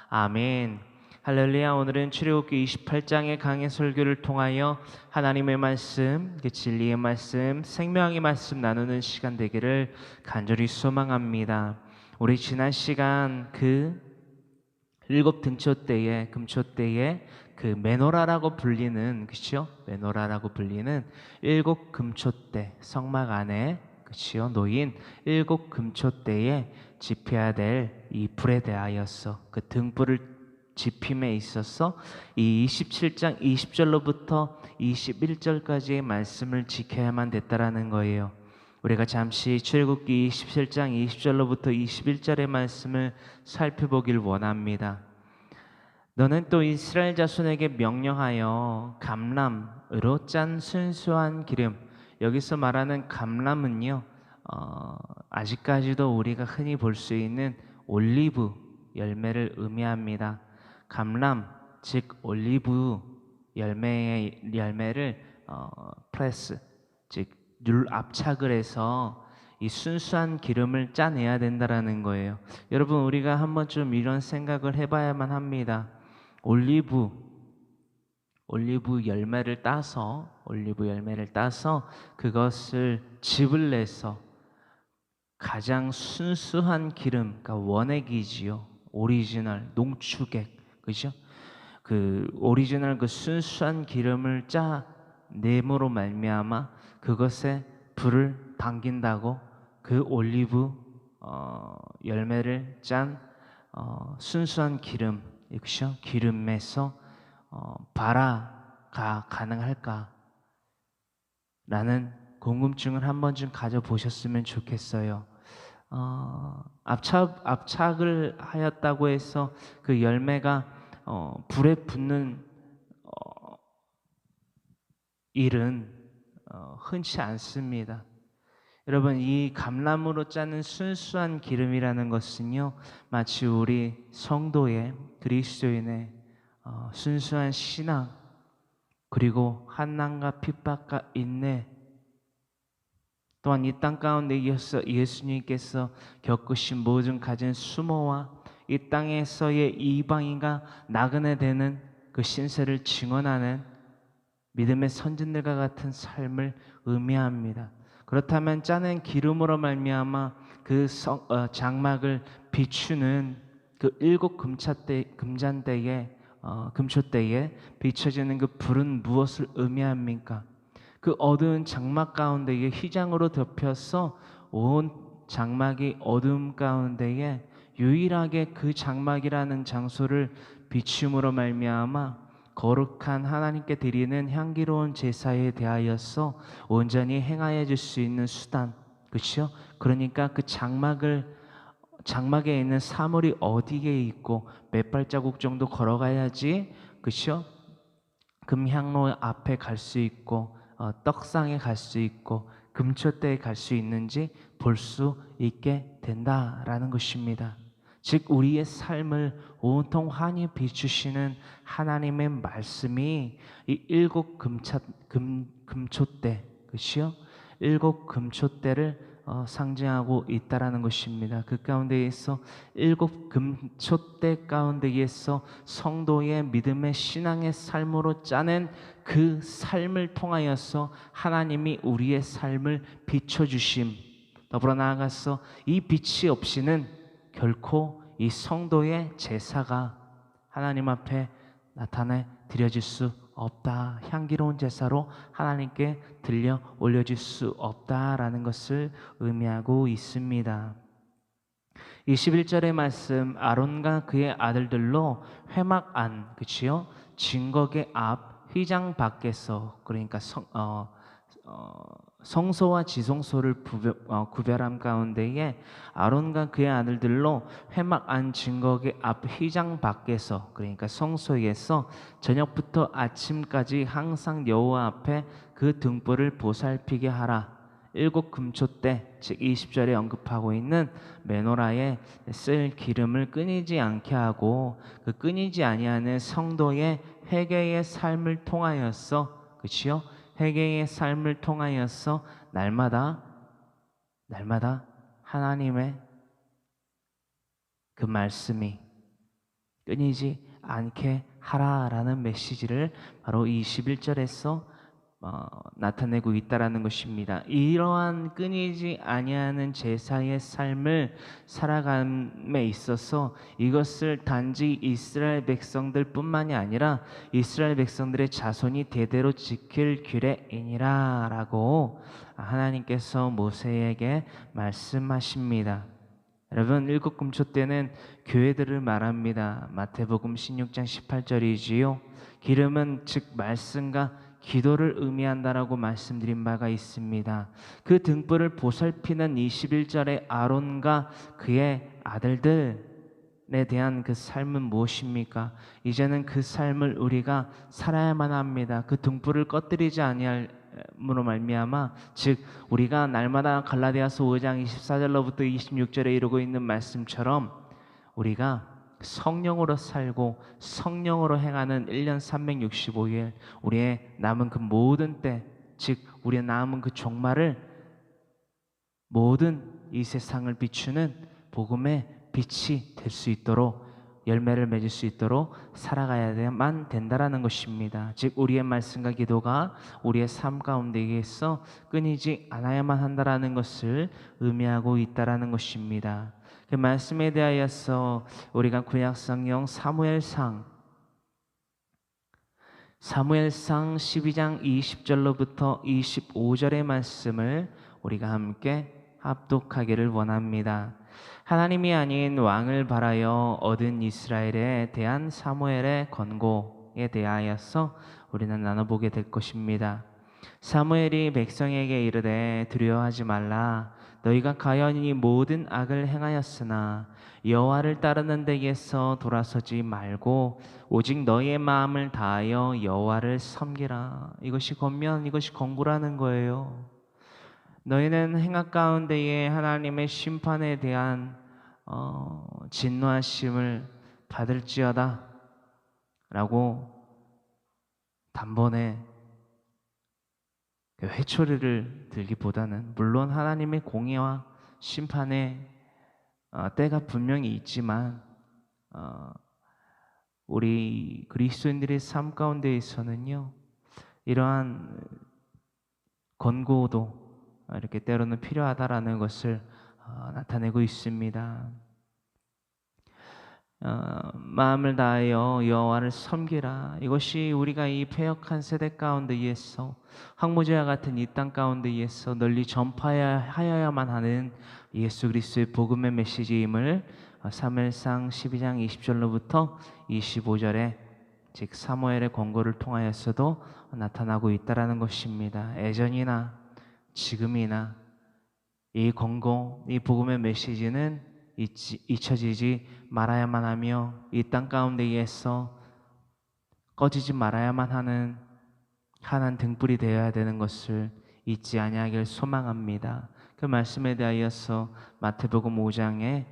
아멘. 할렐루야. 오늘은 출애굽기 28장의 강해 설교를 통하여 하나님의 말씀, 그 진리의 말씀, 생명의 말씀 나누는 시간 되기를 간절히 소망합니다. 우리 지난 시간 그 일곱 등초 때에 금초 때에 그 메노라라고 불리는, 그렇죠? 메노라라고 불리는 일곱 금초 때 성막 안에, 그렇죠? 놓인 일곱 금초 때에 지펴야 될 이 불에 대하여서 그 등불을 지핌에 있어서 이 27장 20절로부터 21절까지의 말씀을 지켜야만 됐다라는 거예요. 우리가 잠시 출애굽기 27장 20절로부터 21절의 말씀을 살펴보길 원합니다. 너는 또 이스라엘 자손에게 명령하여 감람으로 짠 순수한 기름, 여기서 말하는 감람은요, 아직까지도 우리가 흔히 볼 수 있는 올리브 열매를 의미합니다. 감람, 즉 올리브 열매를 프레스, 즉 압착을 해서 이 순수한 기름을 짜내야 된다라는 거예요. 여러분, 우리가 한번 좀 이런 생각을 해봐야만 합니다. 올리브 열매를 따서 그것을 즙을 내서 가장 순수한 기름, 그러니까 원액이지요. 오리지널 농축액, 그죠? 그 오리지널 그 순수한 기름을 짜 내므로 말미암아 그것에 불을 당긴다고 그 올리브 열매를 짠 순수한 기름, 그죠? 기름에서 발화가 가능할까? 라는 궁금증을 한 번쯤 가져보셨으면 좋겠어요. 압착을 하였다고 해서 그 열매가 불에 붙는 일은 흔치 않습니다. 여러분, 이 감람으로 짜는 순수한 기름이라는 것은요, 마치 우리 성도의 그리스도인의 순수한 신앙, 그리고 한난과 핍박과 인내, 또한 이 땅 가운데 예수님께서 겪으신 모든 가진 수모와 이 땅에서의 이방인과 나그네 되는 그 신세를 증언하는 믿음의 선진들과 같은 삶을 의미합니다. 그렇다면 짜낸 기름으로 말미암아 그 장막을 비추는 그 일곱 금초 때에 비춰지는 그 불은 무엇을 의미합니까? 그 어두운 장막 가운데에 휘장으로 덮여서 온 장막이 어둠 가운데에 유일하게 그 장막이라는 장소를 비춤으로 말미암아 거룩한 하나님께 드리는 향기로운 제사에 대하여서 온전히 행하여 줄 수 있는 수단, 그렇죠? 그러니까 그 장막에 있는 사물이 어디에 있고 몇 발자국 정도 걸어가야지, 그렇죠? 금향로 앞에 갈 수 있고 떡상에 갈 수 있고 금초대에 갈 수 있는지 볼 수 있게 된다라는 것입니다. 즉 우리의 삶을 온통 환히 비추시는 하나님의 말씀이 이 일곱 금초대, 그렇죠? 일곱 금초대를 상징하고 있다라는 것입니다. 그 가운데에서 일곱 금초대 가운데에서 성도의 믿음의 신앙의 삶으로 짜낸 그 삶을 통하여서 하나님이 우리의 삶을 비춰주심, 더불어 나아가서 이 빛이 없이는 결코 이 성도의 제사가 하나님 앞에 나타내 드려질 수 없다. 향기로운 제사로 하나님께 들려 올려질 수 없다라는 것을 의미하고 있습니다. 21절의 말씀, 아론과 그의 아들들로 회막 안, 그치요? 증거계 앞 휘장 밖에서, 그러니까 성소와 지성소를 구별함 가운데에 아론과 그의 아들들로 회막 안 증거계 앞 휘장 밖에서, 그러니까 성소에서 저녁부터 아침까지 항상 여호와 앞에 그 등불을 보살피게 하라. 일곱 금초대, 즉 20절에 언급하고 있는 메노라에 쓸 기름을 끊이지 않게 하고 그 끊이지 아니하는 성도의 회개의 삶을 통하여서, 그치요? 회개의 삶을 통하여서 날마다 하나님의 그 말씀이 끊이지 않게 하라라는 메시지를 바로 21절에서 나타내고 있다라는 것입니다. 이러한 끊이지 아니하는 제사의 삶을 살아감에 있어서 이것을 단지 이스라엘 백성들뿐만이 아니라 이스라엘 백성들의 자손이 대대로 지킬 규례이니라라고 하나님께서 모세에게 말씀하십니다. 여러분, 일곱 금초 때는 교회들을 말합니다. 마태복음 16장 18절이지요. 기름은 즉 말씀과 기도를 의미한다라고 말씀드린 바가 있습니다. 그 등불을 보살피는 21절의 아론과 그의 아들들에 대한 그 삶은 무엇입니까? 이제는 그 삶을 우리가 살아야만 합니다. 그 등불을 꺼뜨리지 아니함으로 말미암아, 즉 우리가 날마다 갈라디아서 5장 24절로부터 26절에 이루고 있는 말씀처럼 우리가 성령으로 살고 성령으로 행하는 1년 365일, 우리의 남은 그 모든 때, 즉 우리의 남은 그 종말을 모든 이 세상을 비추는 복음의 빛이 될 수 있도록, 열매를 맺을 수 있도록 살아가야만 된다라는 것입니다. 즉 우리의 말씀과 기도가 우리의 삶 가운데에서 끊이지 않아야만 한다라는 것을 의미하고 있다라는 것입니다. 그 말씀에 대하여서 우리가 구약 성경 사무엘상 12장 20절로부터 25절의 말씀을 우리가 함께 합독하기를 원합니다. 하나님이 아닌 왕을 바라여 얻은 이스라엘에 대한 사무엘의 권고에 대하여서 우리는 나눠보게 될 것입니다. 사무엘이 백성에게 이르되 두려워하지 말라. 너희가 가연히 모든 악을 행하였으나 여호와를 따르는 데에서 돌아서지 말고 오직 너희의 마음을 다하여 여호와를 섬기라. 이것이 권면, 이것이 권고라는 거예요. 너희는 행악 가운데에 하나님의 심판에 대한 진노하심을 받을지어다 라고 단번에 회초리를 들기보다는, 물론 하나님의 공의와 심판의 때가 분명히 있지만 우리 그리스도인들의 삶 가운데에서는요, 이러한 권고도 이렇게 때로는 필요하다라는 것을 나타내고 있습니다. 마음을 다하여 여호와를 섬기라. 이것이 우리가 이 패역한 세대 가운데에서, 황무지와 같은 이 땅 가운데에서 널리 전파하여야만 하는 예수 그리스도의 복음의 메시지임을 사무엘상 12장 20절로부터 25절에 즉 사무엘의 권고를 통하여서도 나타나고 있다라는 것입니다. 예전이나 지금이나 이 권고, 이 복음의 메시지는 잊혀지지 말아야만 하며 이 땅 가운데에서 꺼지지 말아야만 하는 환한 등불이 되어야 되는 것을 잊지 아니하길 소망합니다. 그 말씀에 대하여서 마태복음 5장에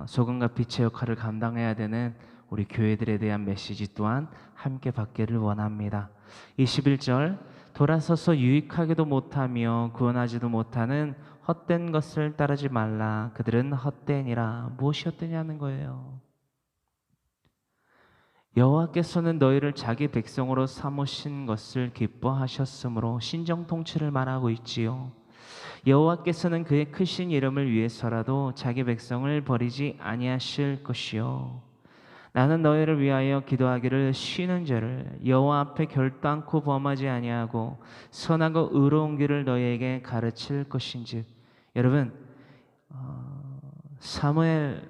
소금과 빛의 역할을 감당해야 되는 우리 교회들에 대한 메시지 또한 함께 받기를 원합니다. 21절, 돌아서서 유익하게도 못하며 구원하지도 못하는 헛된 것을 따르지 말라. 그들은 헛되니라. 무엇이 헛되냐는 거예요. 여호와께서는 너희를 자기 백성으로 삼으신 것을 기뻐하셨으므로 신정 통치를 말하고 있지요. 여호와께서는 그의 크신 이름을 위해서라도 자기 백성을 버리지 아니하실 것이요. 나는 너희를 위하여 기도하기를 쉬는 죄를 여호와 앞에 결단코 범하지 아니하고 선하고 의로운 길을 너희에게 가르칠 것인즉. 여러분, 사무엘의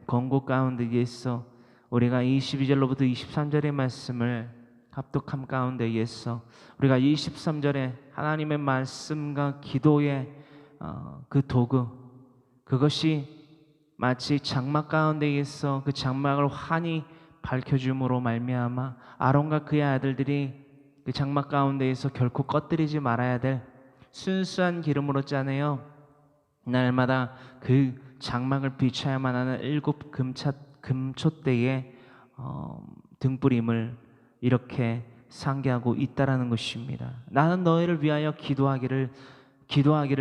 권고 가운데에서 우리가 22절로부터 23절의 말씀을 합독함 가운데에서 우리가 23절에 하나님의 말씀과 기도의 그 도구, 그것이 마치 장막 가운데에서 그 장막을 환히 밝혀줌으로 말미암아 아론과 그의 아들들이 그 장막 가운데에서 결코 꺼뜨리지 말아야 될 순수한 기름으로 짜내어 날마다 그 장막을 비춰야만 하는 7 금초대의 등불임을 이렇게 상기하고 있다라는 것입니다. 나는 너희를 위하여 기도하기를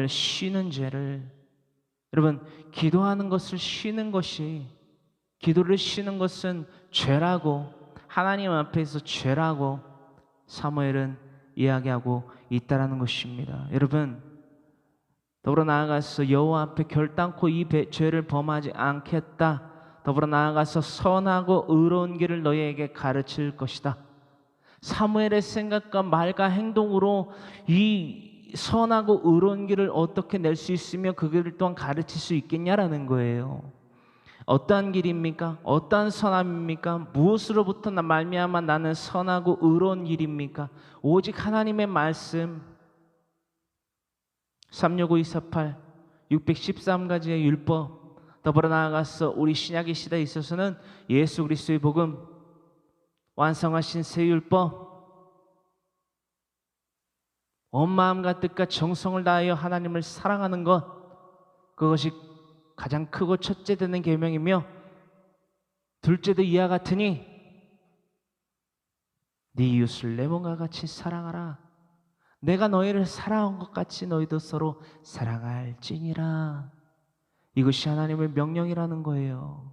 쉬는 죄를. 여러분, 기도하는 것을 쉬는 것이 기도를 쉬는 것은 죄라고, 하나님 앞에서 죄라고 사무엘은 이야기하고 있다라는 것입니다. 여러분, 더불어 나아가서 여호와 앞에 결단코 이 죄를 범하지 않겠다. 더불어 나아가서 선하고 의로운 길을 너희에게 가르칠 것이다. 사무엘의 생각과 말과 행동으로 이 선하고 의로운 길을 어떻게 낼 수 있으며 그 길을 또한 가르칠 수 있겠냐라는 거예요. 어떠한 길입니까? 어떠한 선함입니까? 무엇으로부터 말미암아 나는 선하고 의로운 길입니까? 오직 하나님의 말씀, 365-248 613가지의 율법, 더불어 나아가서 우리 신약의 시대에 있어서는 예수 그리스도의 복음, 완성하신 새 율법, 온 마음과 뜻과 정성을 다하여 하나님을 사랑하는 것, 그것이 가장 크고 첫째 되는 계명이며, 둘째도 이와 같으니 네 이웃을 내 몸과 같이 사랑하라. 내가 너희를 사랑한 것 같이 너희도 서로 사랑할지니라. 이것이 하나님의 명령이라는 거예요.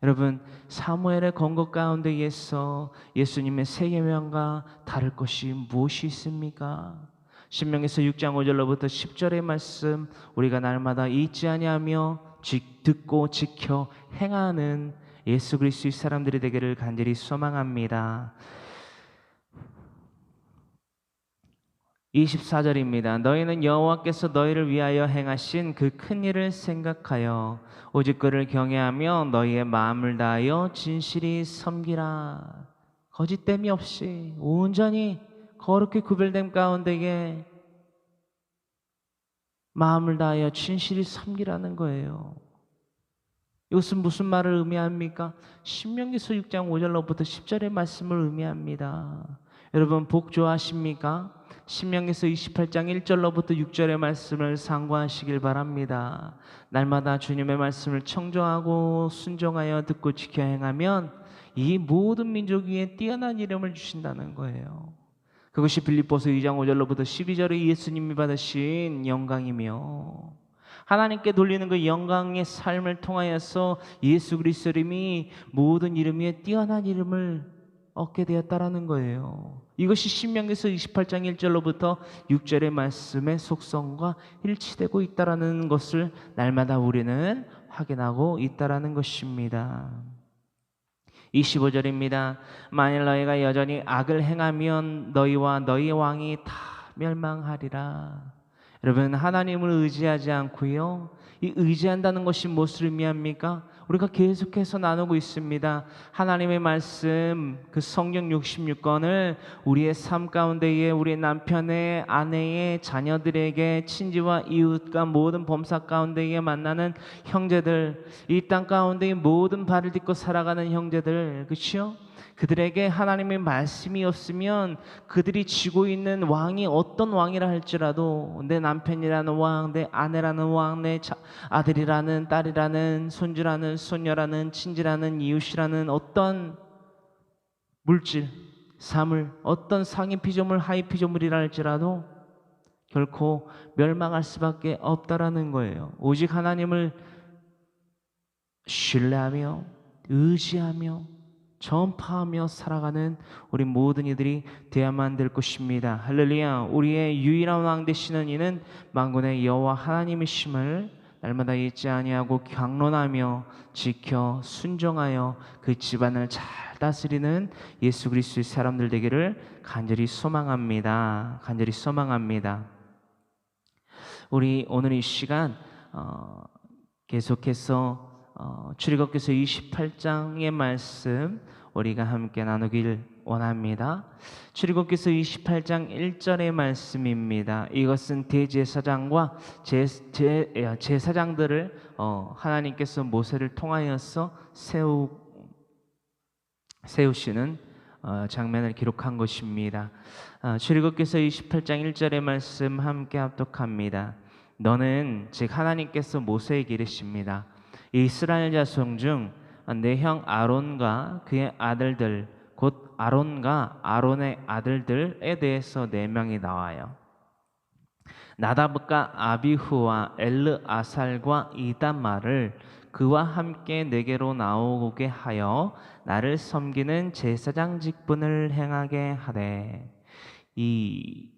여러분, 사무엘의 권고 가운데에서 예수님의 새 계명과 다를 것이 무엇이 있습니까? 신명기서 6장 5절로부터 10절의 말씀, 우리가 날마다 잊지 아니하며 듣고 지켜 행하는 예수 그리스도의 사람들이 되기를 간절히 소망합니다. 24절입니다. 너희는 여호와께서 너희를 위하여 행하신 그 큰 일을 생각하여 오직 그를 경외하며 너희의 마음을 다하여 진실히 섬기라. 거짓됨이 없이 온전히 거룩히 구별됨 가운데에 마음을 다하여 진실히 섬기라는 거예요. 이것은 무슨 말을 의미합니까? 신명기서 6장 5절로부터 10절의 말씀을 의미합니다. 여러분, 복 좋아하십니까? 신명기서 28장 1절로부터 6절의 말씀을 상고하시길 바랍니다. 날마다 주님의 말씀을 청정하고 순종하여 듣고 지켜 행하면 이 모든 민족 위에 뛰어난 이름을 주신다는 거예요. 그것이 빌립보서 2장 5절로부터 12절에 예수님이 받으신 영광이며, 하나님께 돌리는 그 영광의 삶을 통하여서 예수 그리스도 이름이 모든 이름 위에 뛰어난 이름을 얻게 되었다라는 거예요. 이것이 신명기서 28장 1절로부터 6절의 말씀의 속성과 일치되고 있다라는 것을 날마다 우리는 확인하고 있다라는 것입니다. 25절입니다. 만일 너희가 여전히 악을 행하면 너희와 너희 왕이 다 멸망하리라. 여러분, 하나님을 의지하지 않고요, 이 의지한다는 것이 무엇을 의미합니까? 우리가 계속해서 나누고 있습니다. 하나님의 말씀, 그 성경 66권을 우리의 삶 가운데에 우리 남편의, 아내의, 자녀들에게, 친지와 이웃과 모든 범사 가운데에 만나는 형제들, 이 땅 가운데에 모든 발을 딛고 살아가는 형제들, 그렇죠? 그들에게 하나님의 말씀이 없으면 그들이 쥐고 있는 왕이 어떤 왕이라 할지라도, 내 남편이라는 왕, 내 아내라는 왕, 내 아들이라는, 딸이라는, 손주라는, 손녀라는, 친지라는, 이웃이라는 어떤 물질, 사물, 어떤 상위 피조물, 하위 피조물이라 할지라도 결코 멸망할 수밖에 없다라는 거예요. 오직 하나님을 신뢰하며 의지하며 전파하며 살아가는 우리 모든 이들이 되어야만 될 것입니다. 할렐루야. 우리의 유일한 왕 되시는 이는 만군의 여호와 하나님이심을 날마다 잊지 아니하고 경론하며 지켜 순종하여 그 집안을 잘 다스리는 예수 그리스도의 사람들 되기를 간절히 소망합니다. 간절히 소망합니다. 우리 오늘 이 시간 계속해서 출애굽기서 28장의 말씀 우리가 함께 나누길 원합니다. 출애굽기서 28장 1절의 말씀입니다. 이것은 대제사장과 제사장들을 하나님께서 모세를 통하여서 세우시는 장면을 기록한 것입니다. 출애굽기서 28장 1절의 말씀 함께 합독합니다. 너는, 즉 하나님께서 모세에게 이르십니다. 이스라엘 자손 중 내 형 아론과 그의 아들들, 곧 아론과 아론의 아들들에 대해서 4명이 나와요. 나다브과 아비후와 엘르아살과 이다말을 그와 함께 내게로 나오게 하여 나를 섬기는 제사장 직분을 행하게 하되 이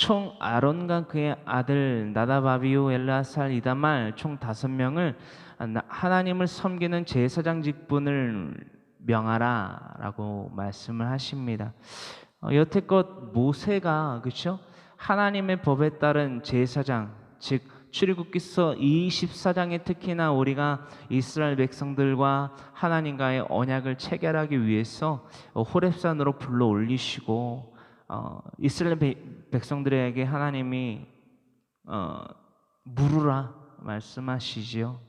총 아론과 그의 아들 나답 아비후 엘르아살 이다말 총 5명을 하나님을 섬기는 제사장 직분을 명하라라고 말씀을 하십니다. 여태껏 모세가 그렇죠? 하나님의 법에 따른 제사장 즉 출애굽기서 24장에 특히나 우리가 이스라엘 백성들과 하나님과의 언약을 체결하기 위해서 호렙산으로 불러 올리시고 이스라엘 백성들에게 하나님이 물으라 말씀하시지요.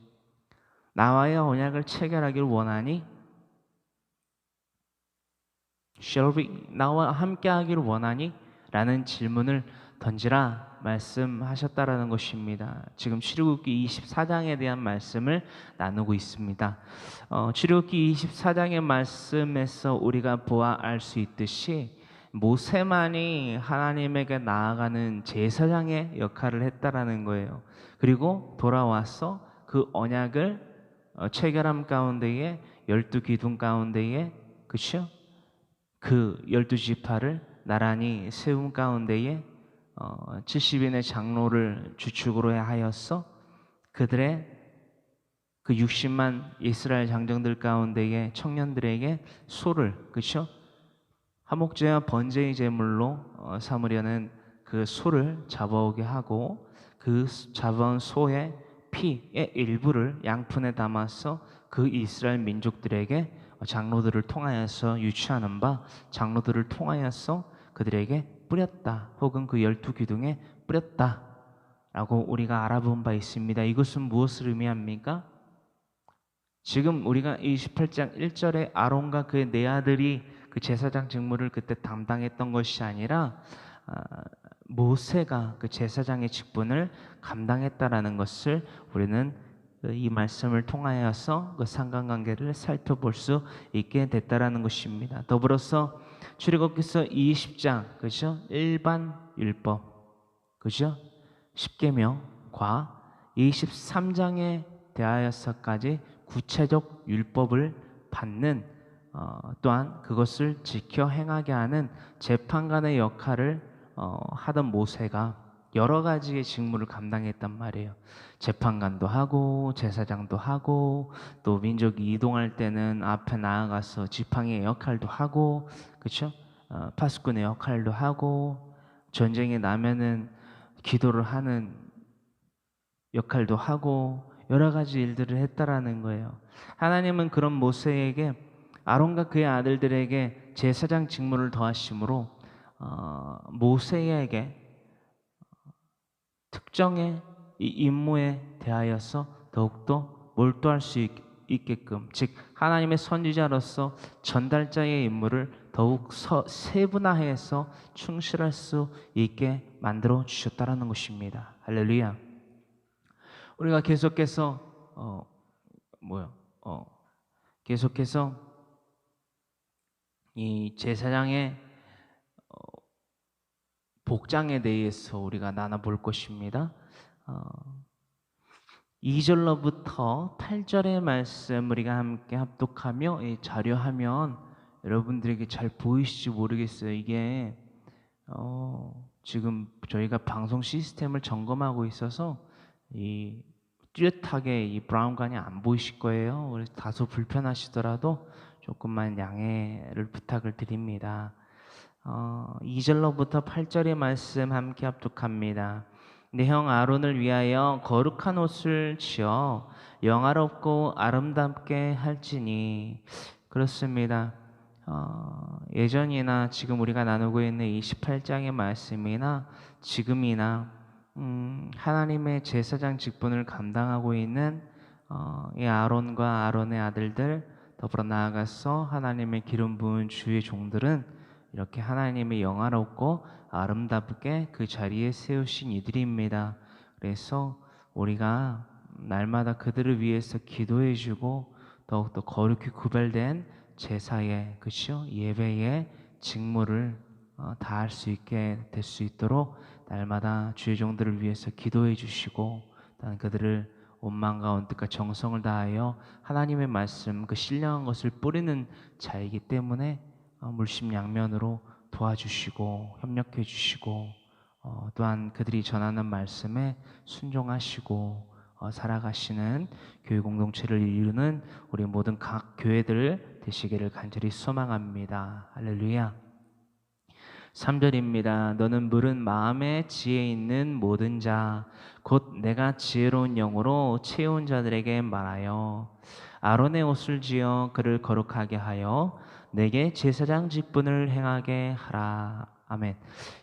나와의 언약을 체결하기를 원하니? Shall we? 나와 함께 하기를 원하니? 라는 질문을 던지라 말씀하셨다라는 것입니다. 지금 출애굽기 24장에 대한 말씀을 나누고 있습니다. 출애굽기 24장의 말씀에서 우리가 보아 알 수 있듯이 모세만이 하나님에게 나아가는 제사장의 역할을 했다라는 거예요. 그리고 돌아와서 그 언약을 체결함 가운데에 12기둥 가운데에 그렇죠? 그 12지파를 나란히 세움 가운데에 70인의 장로를 주축으로 하여서 그들의 그 60만 이스라엘 장정들 가운데에 청년들에게 소를 그렇죠? 화목제와 번제의 제물로 삼으려는 그 소를 잡아오게 하고 그 잡아온 소의 피의 일부를 양푼에 담아서 그 이스라엘 민족들에게 장로들을 통하여서 유치하는 바 장로들을 통하여서 그들에게 뿌렸다 혹은 그 12기둥에 뿌렸다 라고 우리가 알아본 바 있습니다. 이것은 무엇을 의미합니까? 지금 우리가 28장 1절에 아론과 그의 네 아들이 그 제사장 직무를 그때 담당했던 것이 아니라 모세가 그 제사장의 직분을 감당했다라는 것을 우리는 이 말씀을 통하여서 그 상관관계를 살펴볼 수 있게 됐다라는 것입니다. 더불어서 출애굽기서 20장 그죠? 일반 율법 그죠? 십계명과 23장에 대하여서까지 구체적 율법을 받는 또한 그것을 지켜 행하게 하는 재판관의 역할을 하던 모세가 여러 가지의 직무를 감당했단 말이에요. 재판관도 하고 제사장도 하고 또 민족이 이동할 때는 앞에 나아가서 지팡이의 역할도 하고 그렇죠? 파수꾼의 역할도 하고 전쟁이 나면은 기도를 하는 역할도 하고 여러 가지 일들을 했다라는 거예요. 하나님은 그런 모세에게 아론과 그의 아들들에게 제사장 직무를 더하심으로 모세에게 특정의 이 임무에 대하여서 더욱더 몰두할 수 있게끔 즉 하나님의 선지자로서 전달자의 임무를 더욱 세분화해서 충실할 수 있게 만들어 주셨다라는 것입니다. 할렐루야. 우리가 계속해서 계속해서 이 제사장의 복장에 대해서 우리가 나눠볼 것입니다. 2절로부터 8절의 말씀 우리가 함께 합독하며 이 자료하면 여러분들에게 잘 보이실지 모르겠어요. 이게 지금 저희가 방송 시스템을 점검하고 있어서 이 뚜렷하게 이 브라운관이 안 보이실 거예요. 그래서 다소 불편하시더라도 조금만 양해를 부탁을 드립니다. 2절로부터 8절의 말씀 함께 합독합니다. 내 형 아론을 위하여 거룩한 옷을 지어 영화롭고 아름답게 할지니. 그렇습니다. 예전이나 지금 우리가 나누고 있는 28장의 말씀이나 지금이나 하나님의 제사장 직분을 감당하고 있는 이 아론과 아론의 아들들 더불어 나아가서 하나님의 기름 부은 주의 종들은 이렇게 하나님의 영화롭고 아름답게 그 자리에 세우신 이들입니다. 그래서 우리가 날마다 그들을 위해서 기도해주고 더욱더 거룩히 구별된 제사의 그렇죠? 예배의 직무를 다할 수 있게 될 수 있도록 날마다 주의 종들을 위해서 기도해 주시고 그들을 온 마음과 온 뜻과 정성을 다하여 하나님의 말씀 그 신령한 것을 뿌리는 자이기 때문에 물심양면으로 도와주시고 협력해 주시고 또한 그들이 전하는 말씀에 순종하시고 살아가시는 교회 공동체를 이루는 우리 모든 각 교회들 되시기를 간절히 소망합니다. 할렐루야. 3절입니다. 너는 물은 마음에 지혜 있는 모든 자 곧 내가 지혜로운 영으로 채운 자들에게 말하여 아론의 옷을 지어 그를 거룩하게 하여 내게 제사장 직분을 행하게 하라. 아멘.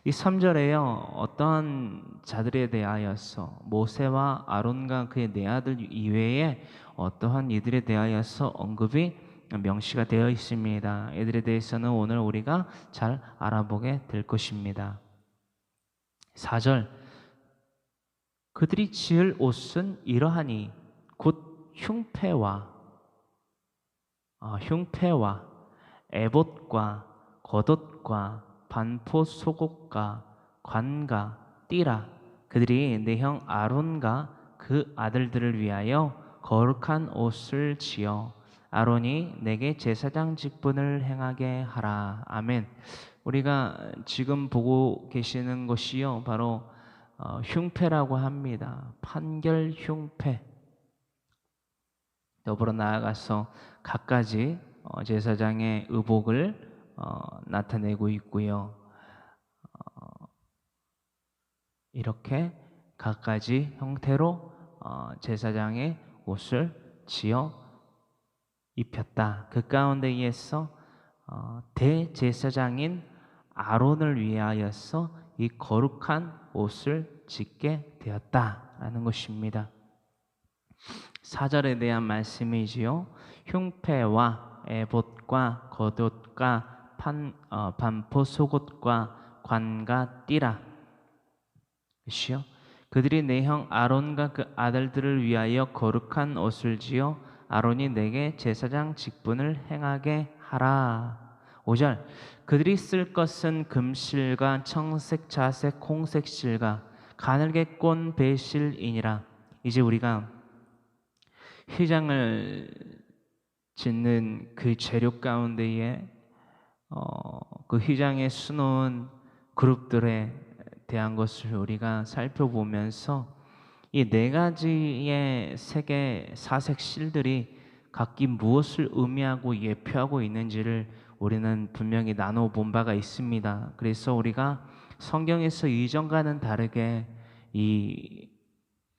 이 3절에요. 어떠한 자들에 대하여서 모세와 아론과 그의 네 아들 이외에 어떠한 이들에 대하여서 언급이 명시가 되어 있습니다. 이들에 대해서는 오늘 우리가 잘 알아보게 될 것입니다. 4절 그들이 지을 옷은 이러하니 곧 흉패와 에봇과 겉옷과 반포 속옷과 관과 띠라 그들이 내 형 아론과 그 아들들을 위하여 거룩한 옷을 지어 아론이 내게 제사장 직분을 행하게 하라. 아멘. 우리가 지금 보고 계시는 것이요 바로 흉패라고 합니다. 판결 흉패. 더불어 나아가서 갖가지 제사장의 의복을 나타내고 있고요. 이렇게 갖가지 형태로 제사장의 옷을 지어 입혔다. 그 가운데에서 대제사장인 아론을 위하여서 이 거룩한 옷을 짓게 되었다라는 것입니다. 4절에 대한 말씀이지요. 흉패와 에봇과 겉옷과 반포 속옷과 관과 띠라. 그시요. 그들이 내 형 아론과 그 아들들을 위하여 거룩한 옷을 지어 아론이 내게 제사장 직분을 행하게 하라. 5절 그들이 쓸 것은 금실과 청색, 자색, 홍색 실과 가늘게 꼰 배실이니라. 이제 우리가 휘장을 짓는 그 재료 가운데에 그 휘장에 수놓은 그룹들에 대한 것을 우리가 살펴보면서 이 네 가지의 색의 사색 실들이 각기 무엇을 의미하고 예표하고 있는지를 우리는 분명히 나눠 본 바가 있습니다. 그래서 우리가 성경에서 이전과는 다르게 이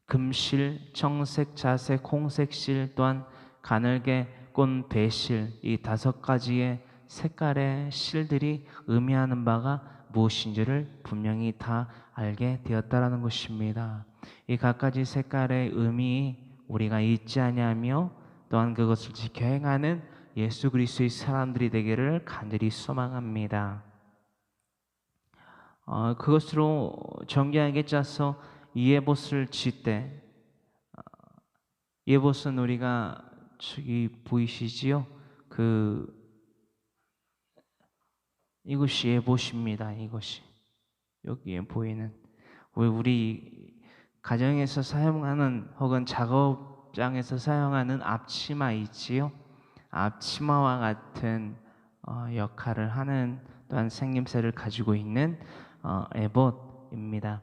금실, 청색, 자색, 홍색 실 또한 가늘게 꼰 배실 이 5가지의 색깔의 실들이 의미하는 바가 무엇인지를 분명히 다 알게 되었다라는 것입니다. 이 각가지 색깔의 의미 우리가 잊지 아니하며 또한 그것을 지켜 행하는 예수 그리스도의 사람들이 되기를 간절히 소망합니다. 그것으로 정교하게 짜서 이 에봇을 짓되 에봇은 우리가 저기 보이시지요? 이것이 에봇입니다. 이것이 여기에 보이는 우리 가정에서 사용하는 혹은 작업장에서 사용하는 앞치마 있지요? 앞치마와 같은 역할을 하는 또한 생김새를 가지고 있는 에봇입니다.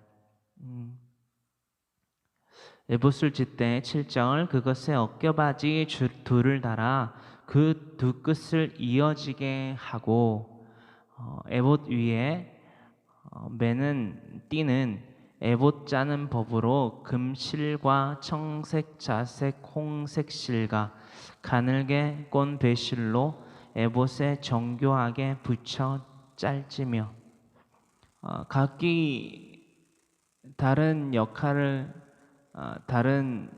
에봇을 짓되 7절 그것에 어깨바지 둘을 달아 그 두 끝을 이어지게 하고 에봇 위에 매는 띠는 에봇 짜는 법으로 금실과 청색, 자색, 홍색 실과 가늘게 꼰 배실로 에봇에 정교하게 붙여 짤지며 각기 다른 역할을 다른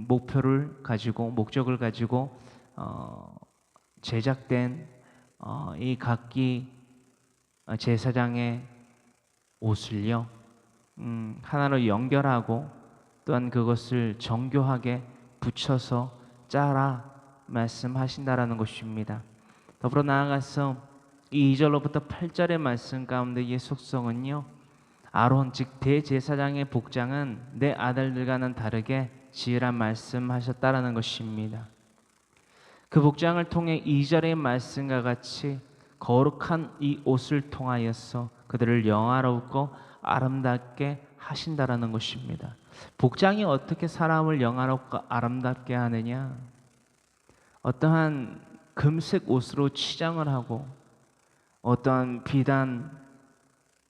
목적을 가지고 제작된 이 각기 제사장의 옷을요 하나로 연결하고 또한 그것을 정교하게 붙여서 짜라 말씀하신다라는 것입니다. 더불어 나아가서 이 2절로부터 8절의 말씀 가운데의 속성은요 아론 즉 대제사장의 복장은 내 아들들과는 다르게 지으란 말씀하셨다라는 것입니다. 그 복장을 통해 2절의 말씀과 같이 거룩한 이 옷을 통하여서 그들을 영화롭고 아름답게 하신다라는 것입니다. 복장이 어떻게 사람을 영화롭고 아름답게 하느냐? 어떠한 금색 옷으로 치장을 하고 어떠한 비단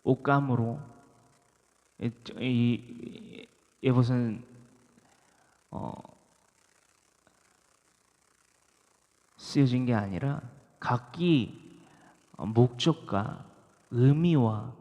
옷감으로 이것은 쓰여진 게 아니라 각기 목적과 의미와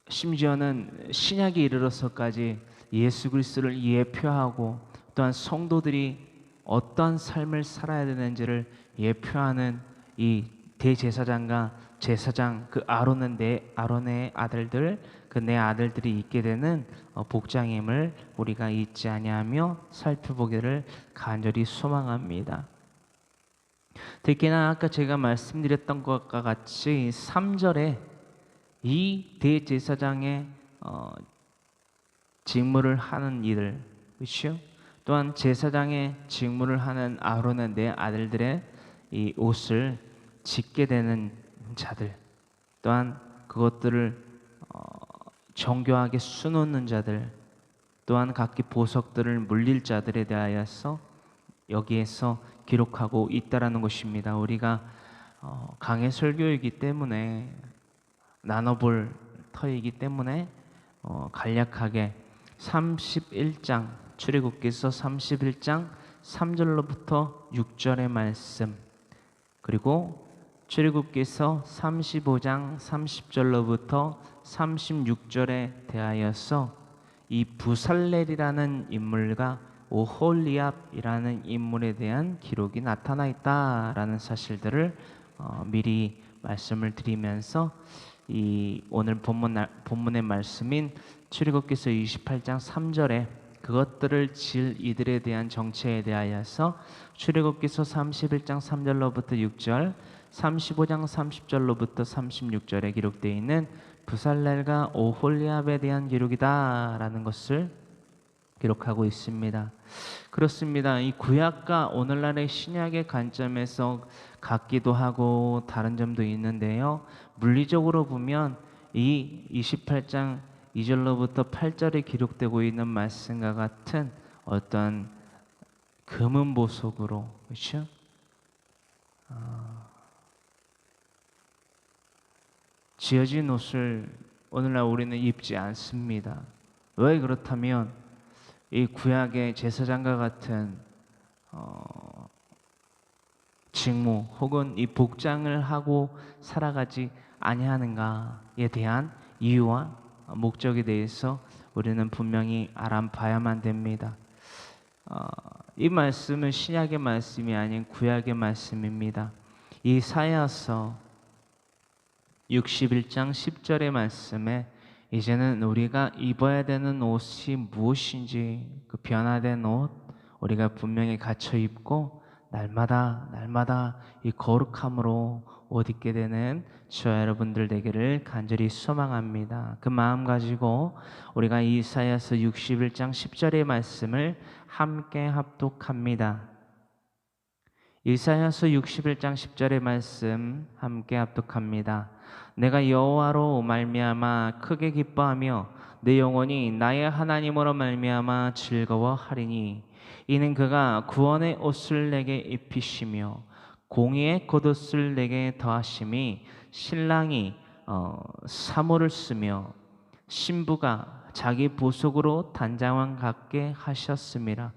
심지어는 신약에 이르러서까지 예수 그리스도를 예표하고 또한 성도들이 어떠한 삶을 살아야 되는지를 예표하는 이 대제사장과 제사장, 그 아론의 아들들, 그 네 아들들이 입게 되는 복장임을 우리가 잊지 아니하며 살펴보기를 간절히 소망합니다. 특히나 아까 제가 말씀드렸던 것과 같이 3절에 이 대제사장의 직무를 하는 이들, 그렇죠? 또한 제사장의 직무를 하는 아론의 네 아들들의 이 옷을 짓게 되는 자들, 또한 그것들을 정교하게 수놓는 자들, 또한 각기 보석들을 물릴 자들에 대하여서 여기에서 기록하고 있다라는 것입니다. 우리가 강해 설교이기 때문에 나눠볼 터이기 때문에 간략하게 31장 출애굽기서 31장 3절로부터 6절의 말씀, 그리고 출애굽기서 35장 30절로부터 36절에 대하여서 이 부살렐이라는 인물과 오홀리압이라는 인물에 대한 기록이 나타나 있다라는 사실들을 미리 말씀을 드리면서 이 오늘 본문의 말씀인 출애굽기서 28장 3절에 그것들을 지을 이들에 대한 정체에 대하여서 출애굽기서 31장 3절로부터 6절, 35장 30절로부터 36절에 기록되어 있는 부살렐과 오홀리압에 대한 기록이다라는 것을 기록하고 있습니다. 그렇습니다. 이 구약과 오늘날의 신약의 관점에서 같기도 하고 다른 점도 있는데요. 물리적으로 보면 이 28장 2절로부터 8절에 기록되고 있는 말씀과 같은 어떤 금은 보석으로, 그렇죠? 지어진 옷을 오늘날 우리는 입지 않습니다. 왜 그렇다면 이 구약의 제사장과 같은 직무 혹은 이 복장을 하고 살아가지 아니하는가에 대한 이유와 목적에 대해서 우리는 분명히 알아봐야만 됩니다. 이 말씀은 신약의 말씀이 아닌 구약의 말씀입니다. 이사야서 61장 10절의 말씀에 이제는 우리가 입어야 되는 옷이 무엇인지 그 변화된 옷 우리가 분명히 갖춰 입고 날마다 이 거룩함으로 옷 입게 되는 저와 여러분들 되기를 간절히 소망합니다. 그 마음 가지고 우리가 이사야서 61장 10절의 말씀을 함께 합독합니다. 이사야서 61장 10절의 말씀 함께 합독합니다. 내가 여호와로 말미암아 크게 기뻐하며 내 영혼이 나의 하나님으로 말미암아 즐거워하리니 이는 그가 구원의 옷을 내게 입히시며 공의의 겉옷을 내게 더하심이 신랑이 사모를 쓰며 신부가 자기 보석으로 단장왕 같게 하셨음이라.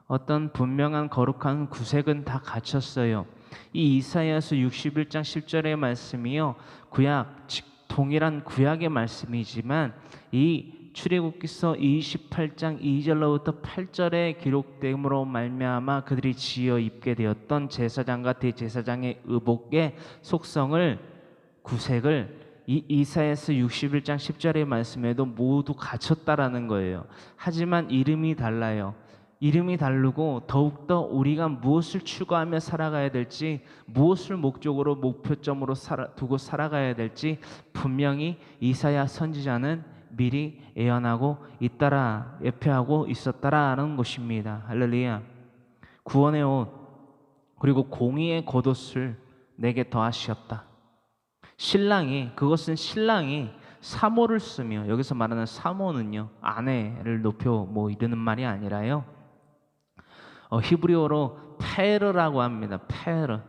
어떤 분명한 거룩한 구색은 다 갖췄어요. 이 이사야서 61장 10절의 말씀이요, 구약, 즉 동일한 구약의 말씀이지만 이 출애굽기서 28장 2절로부터 8절에 기록됨으로 말미암아 그들이 지어 입게 되었던 제사장과 대제사장의 의복의 속성을, 구색을 이 이사야서 61장 10절의 말씀에도 모두 갖췄다라는 거예요. 하지만 이름이 달라요. 이름이 다르고 더욱더 우리가 무엇을 추구하며 살아가야 될지, 무엇을 목적으로 목표점으로 두고 살아가야 될지 분명히 이사야 선지자는 미리 예언하고 있다라, 예표하고 있었다라는 것입니다. 할렐루야. 구원의 옷 그리고 공의의 겉옷을 내게 더하시었다. 그것은 신랑이 사모를 쓰며, 여기서 말하는 사모는요 아내를 높여 이르는 말이 아니라요, 히브리어로 페르라고 합니다. 페르.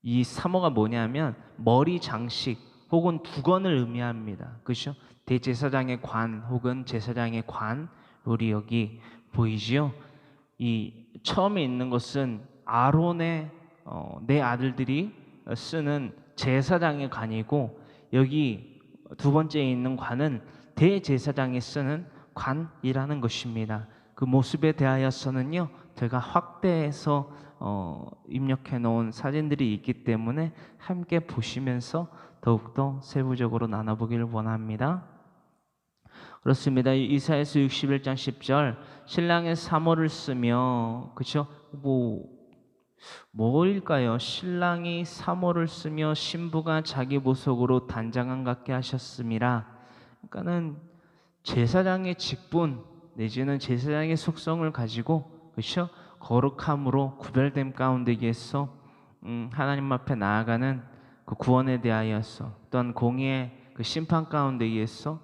이 사모가 뭐냐면 머리 장식 혹은 두건을 의미합니다. 그렇죠? 대제사장의 관 혹은 제사장의 관, 우리 여기 보이지요? 이 처음에 있는 것은 아론의 네 아들들이 쓰는 제사장의 관이고, 여기 두 번째에 있는 관은 대제사장이 쓰는 관이라는 것입니다. 그 모습에 대하여서는요 제가 확대해서 입력해 놓은 사진들이 있기 때문에 함께 보시면서 더욱더 세부적으로 나눠보기를 원합니다. 그렇습니다. 이사야서 61장 10절, 신랑의 사모를 쓰며, 그렇죠? 뭐일까요? 신랑이 사모를 쓰며 신부가 자기 보석으로 단장함 같게 하셨음이라. 그러니까는 제사장의 직분 내지는 제사장의 속성을 가지고, 그렇죠? 거룩함으로 구별됨 가운데에서 하나님 앞에 나아가는 그 구원에 대하여서, 또한 공의의 그 심판 가운데에서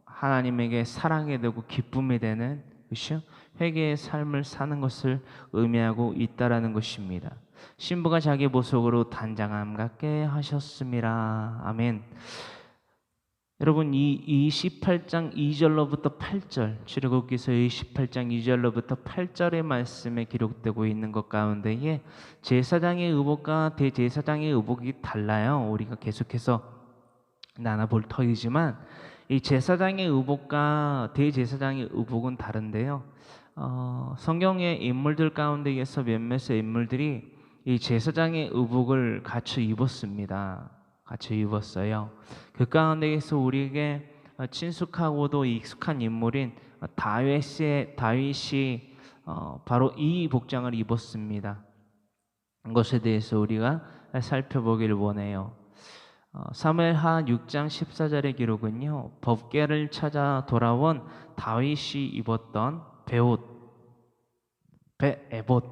하나님에게 사랑이 되고 기쁨이 되는, 그렇죠? 회개의 삶을 사는 것을 의미하고 있다라는 것입니다. 신부가 자기 보석으로 단장함 같게 하셨음이라. 아멘. 여러분, 이 28장 2절로부터 8절, 출애굽기서 28장 2절로부터 8절의 말씀에 기록되고 있는 것 가운데에 제사장의 의복과 대제사장의 의복이 달라요. 우리가 계속해서 나눠볼 터이지만 이 제사장의 의복과 대제사장의 의복은 다른데요, 성경의 인물들 가운데에서 몇몇의 인물들이 이 제사장의 의복을 같이 입었습니다. 같이 입었어요. 그 가운데에서 우리에게 친숙하고도 익숙한 인물인 다윗이 바로 이 복장을 입었습니다. 그것에 대해서 우리가 살펴보기를 원해요. 사무엘하 6장 14절의 기록은요, 법궤를 찾아 돌아온 다윗이 입었던 베에봇,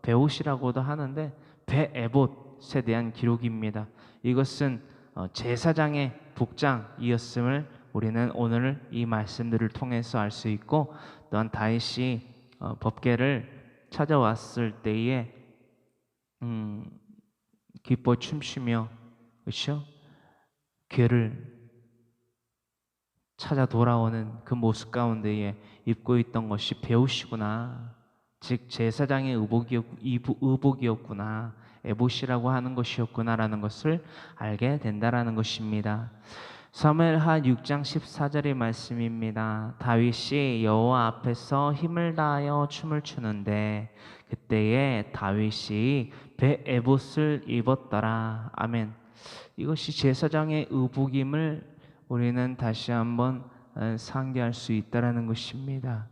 베옷이라고도 하는데 베에봇에 대한 기록입니다. 이것은 제사장의 복장이었음을 우리는 오늘 이 말씀들을 통해서 알 수 있고, 또한 다윗이 법궤를 찾아왔을 때에 기뻐 춤추며, 그렇죠? 궤를 찾아 돌아오는 그 모습 가운데에 입고 있던 것이 베옷이구나, 즉 제사장의 의복이었구나, 에봇이라고 하는 것이었구나라는 것을 알게 된다라는 것입니다. 사무엘하 6장 14절의 말씀입니다. 다윗이 여호와 앞에서 힘을 다하여 춤을 추는데 그때에 다윗이 베에봇을 입었더라. 아멘. 이것이 제사장의 의복임을 우리는 다시 한번 상기할 수 있다라는 것입니다.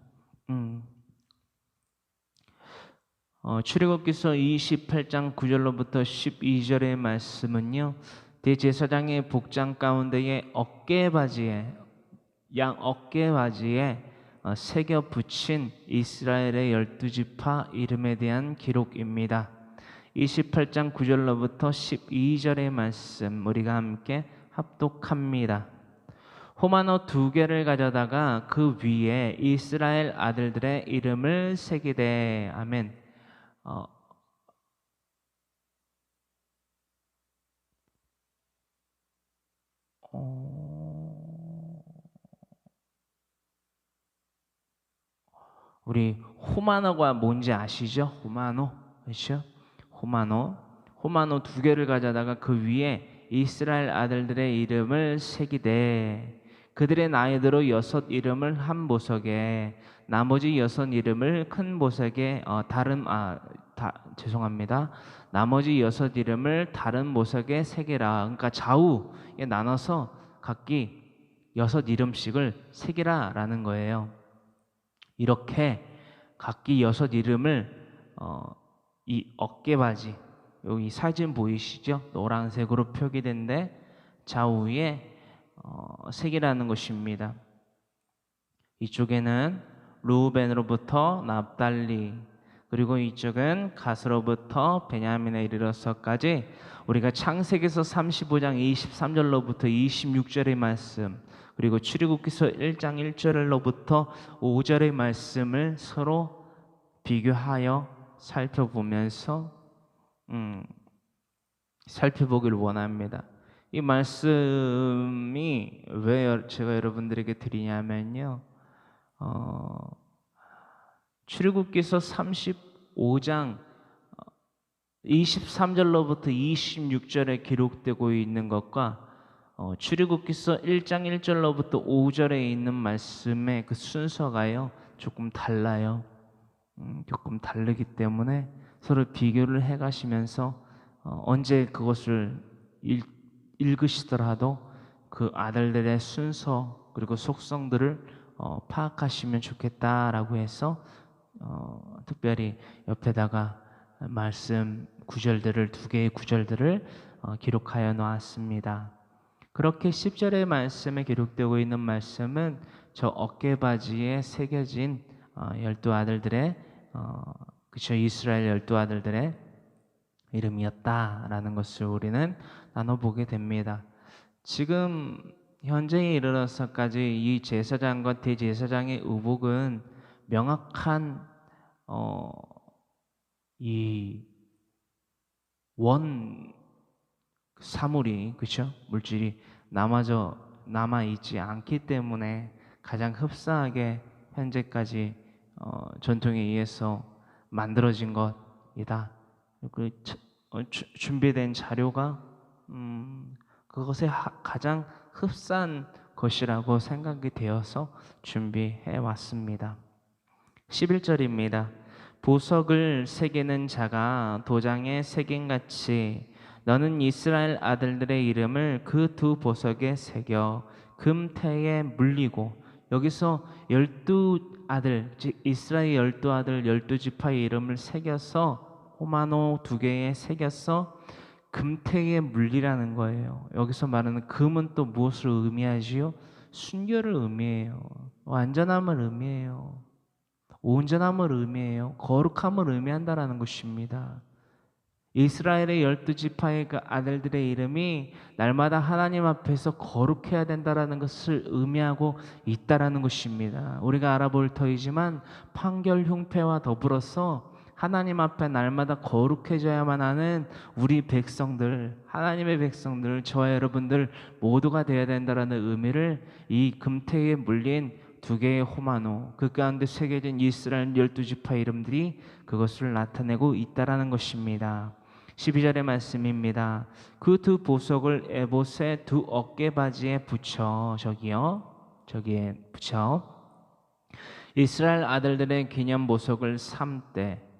출애굽기서 28장 9절로부터 12절의 말씀은요, 대제사장의 복장 가운데에 양 어깨바지에 새겨 붙인 이스라엘의 12지파 이름에 대한 기록입니다. 28장 9절로부터 12절의 말씀 우리가 함께 합독합니다. 호마노 2개를 가져다가 그 위에 이스라엘 아들들의 이름을 새기되. 아멘. 우리 호마노가 뭔지 아시죠? 호마노, 그렇죠? 호마노 2개를 가져다가 그 위에 이스라엘 아들들의 이름을 새기되 그들의 나이대로 6 이름을 한 보석에 나머지 6 이름을 큰 보석에 나머지 6 이름을 다른 보석에 새기라. 그러니까 좌우에 나눠서 각기 6 이름씩을 새기라라는 거예요. 이렇게 각기 6 이름을 이 어깨바지, 여기 사진 보이시죠? 노란색으로 표기된데 좌우에 색이라는 것입니다. 이쪽에는 루벤으로부터 납달리, 그리고 이쪽은 갓으로부터 베냐민에 이르러서까지 우리가 창세기서 35장 23절로부터 26절의 말씀, 그리고 출애굽기서 1장 1절로부터 5절의 말씀을 서로 비교하여 살펴보기를 원합니다. 이 말씀이 왜 제가 여러분들에게 드리냐면요, 출애굽기서 35장 23절로부터 26절에 기록되고 있는 것과 출애굽기서 1장 1절로부터 5절에 있는 말씀의 그 순서가요 조금 달라요. 조금 다르기 때문에 서로 비교를 해가시면서 언제 그것을 읽으시더라도 그 아들들의 순서 그리고 속성들을 파악하시면 좋겠다라고 해서 특별히 옆에다가 말씀 구절들을, 두 개의 구절들을 기록하여 놓았습니다. 그렇게 10절의 말씀에 기록되고 있는 말씀은 저 어깨바지에 새겨진 12아들들의 그쵸, 이스라엘 12아들들의 이름이었다라는 것을 우리는 나눠보게 됩니다. 지금 현재에 이르러서까지 이 제사장과 대제사장의 의복은 명확한 이 원 사물이, 그렇죠? 물질이 남아 있지 않기 때문에 가장 흡사하게 현재까지 전통에 의해서 만들어진 것이다. 그 준비된 자료가 그것에 가장 흡사한 것이라고 생각이 되어서 준비해 왔습니다. 11절입니다. 보석을 새기는 자가 도장에 새김같이 너는 이스라엘 아들들의 이름을 그 두 보석에 새겨 금태에 물리고, 여기서 12아들, 즉 이스라엘 12아들 12지파의 이름을 새겨서 호마노 2개에 새겨서 금태에 물리라는 거예요. 여기서 말하는 금은 또 무엇을 의미하지요? 순결을 의미해요. 완전함을 의미해요. 온전함을 의미해요. 거룩함을 의미한다라는 것입니다. 이스라엘의 12지파의 그 아들들의 이름이 날마다 하나님 앞에서 거룩해야 된다라는 것을 의미하고 있다라는 것입니다. 우리가 알아볼 터이지만 판결 흉패와 더불어서 하나님 앞에 날마다 거룩해져야만 하는 우리 백성들, 하나님의 백성들, 저와 여러분들 모두가 되어야 된다라는 의미를 이 금태에 물린 2개의 호마노, 그 가운데 새겨진 이스라엘 12지파 이름들이 그것을 나타내고 있다라는 것입니다. 12절의 말씀입니다. 그 두 보석을 에봇의 두 어깨바지에 붙여, 저기에 붙여 이스라엘 아들들의 기념 보석을 삼되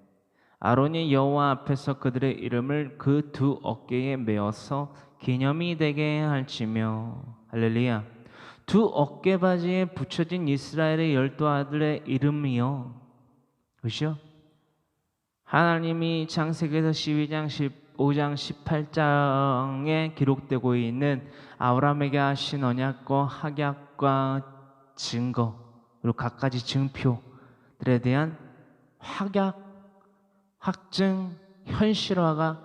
아론이 여호와 앞에서 그들의 이름을 그 두 어깨에 메어서 기념이 되게 할지며. 할렐루야. 두 어깨바지에 붙여진 이스라엘의 12아들의 이름이요, 그렇죠? 하나님이 창세기에서 12장, 15장, 18장에 기록되고 있는 아브라함에게 하신 언약과 확약과 증거, 그리고 갖가지 증표들에 대한 확약, 확증, 현실화가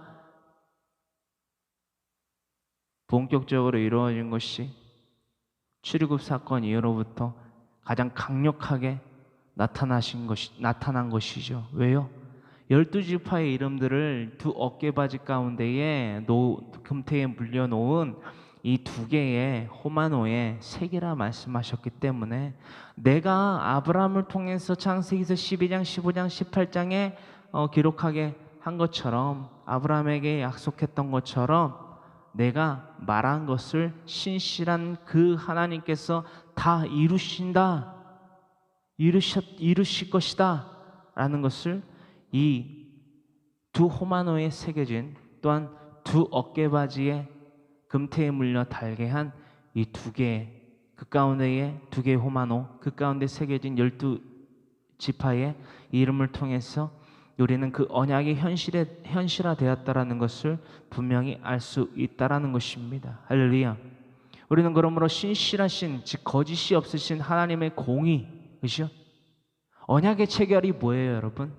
본격적으로 이루어진 것이 출애굽 사건 이후로부터 가장 강력하게 나타난 것이죠. 왜요? 12지파의 이름들을 두 어깨바지 가운데에 금태에 물려놓은 이 2개의 호마노의 색이라 말씀하셨기 때문에 내가 아브라함을 통해서 창세기서 12장, 15장, 18장에 기록하게 한 것처럼, 아브라함에게 약속했던 것처럼 내가 말한 것을 신실한 그 하나님께서 다 이루실 것이다 라는 것을 이 두 호마노에 새겨진, 또한 두 어깨바지에 금태에 물려 달게 한 이 2개, 그 가운데에 2개의 호마노, 그 가운데 새겨진 12지파의 이름을 통해서 우리는 그 언약이 현실화되었다라는 것을 분명히 알 수 있다라는 것입니다. 할렐루야. 우리는 그러므로 신실하신, 즉 거짓이 없으신 하나님의 공의, 그죠? 언약의 체결이 뭐예요, 여러분?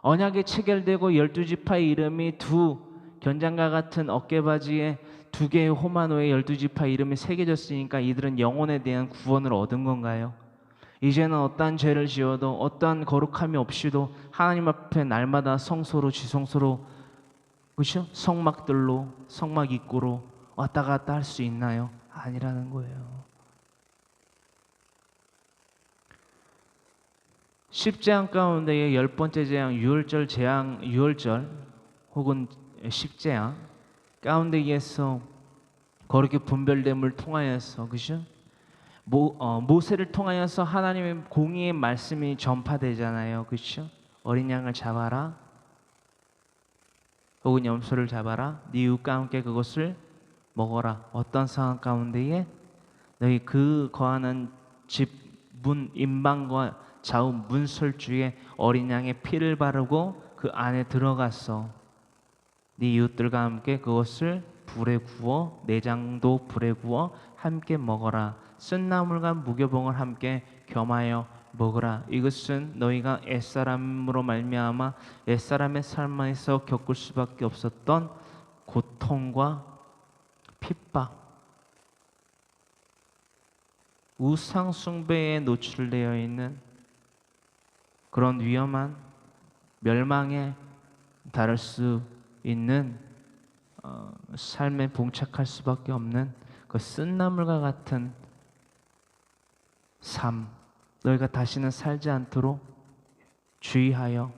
언약이 체결되고 12지파의 이름이 두 견장과 같은 어깨바지에 두 개의 호마노의 12지파 이름이 새겨졌으니까 이들은 영혼에 대한 구원을 얻은 건가요? 이제는 어떠한 죄를 지어도 어떠한 거룩함이 없이도 하나님 앞에 날마다 성소로 지성소로, 그렇죠? 성막들로, 성막 입구로 왔다 갔다 할 수 있나요? 아니라는 거예요. 십재앙 가운데의 10번째 재앙, 유월절 재앙, 유월절 혹은 십재앙 가운데에서 거룩의 분별됨을 통하여서, 그죠? 모세를 통하여서 하나님의 공의의 말씀이 전파되잖아요, 그렇죠? 어린 양을 잡아라, 혹은 염소를 잡아라, 네 이웃과 함께 그것을 먹어라. 어떤 상황 가운데에 너희 그 거하는 집 문 임방과 좌우 문설주에 어린 양의 피를 바르고 그 안에 들어가서 네 이웃들과 함께 그것을 불에 구워 내장도 불에 구워 함께 먹어라. 쓴 나물과 무교봉을 함께 겸하여 먹으라. 이것은 너희가 옛사람으로 말미암아 옛사람의 삶에서 겪을 수밖에 없었던 고통과 핍박, 우상 숭배에 노출되어 있는 그런 위험한 멸망에 달할 수 있는 삶에 봉착할 수밖에 없는 그 쓴나물과 같은 삶, 너희가 다시는 살지 않도록 주의하여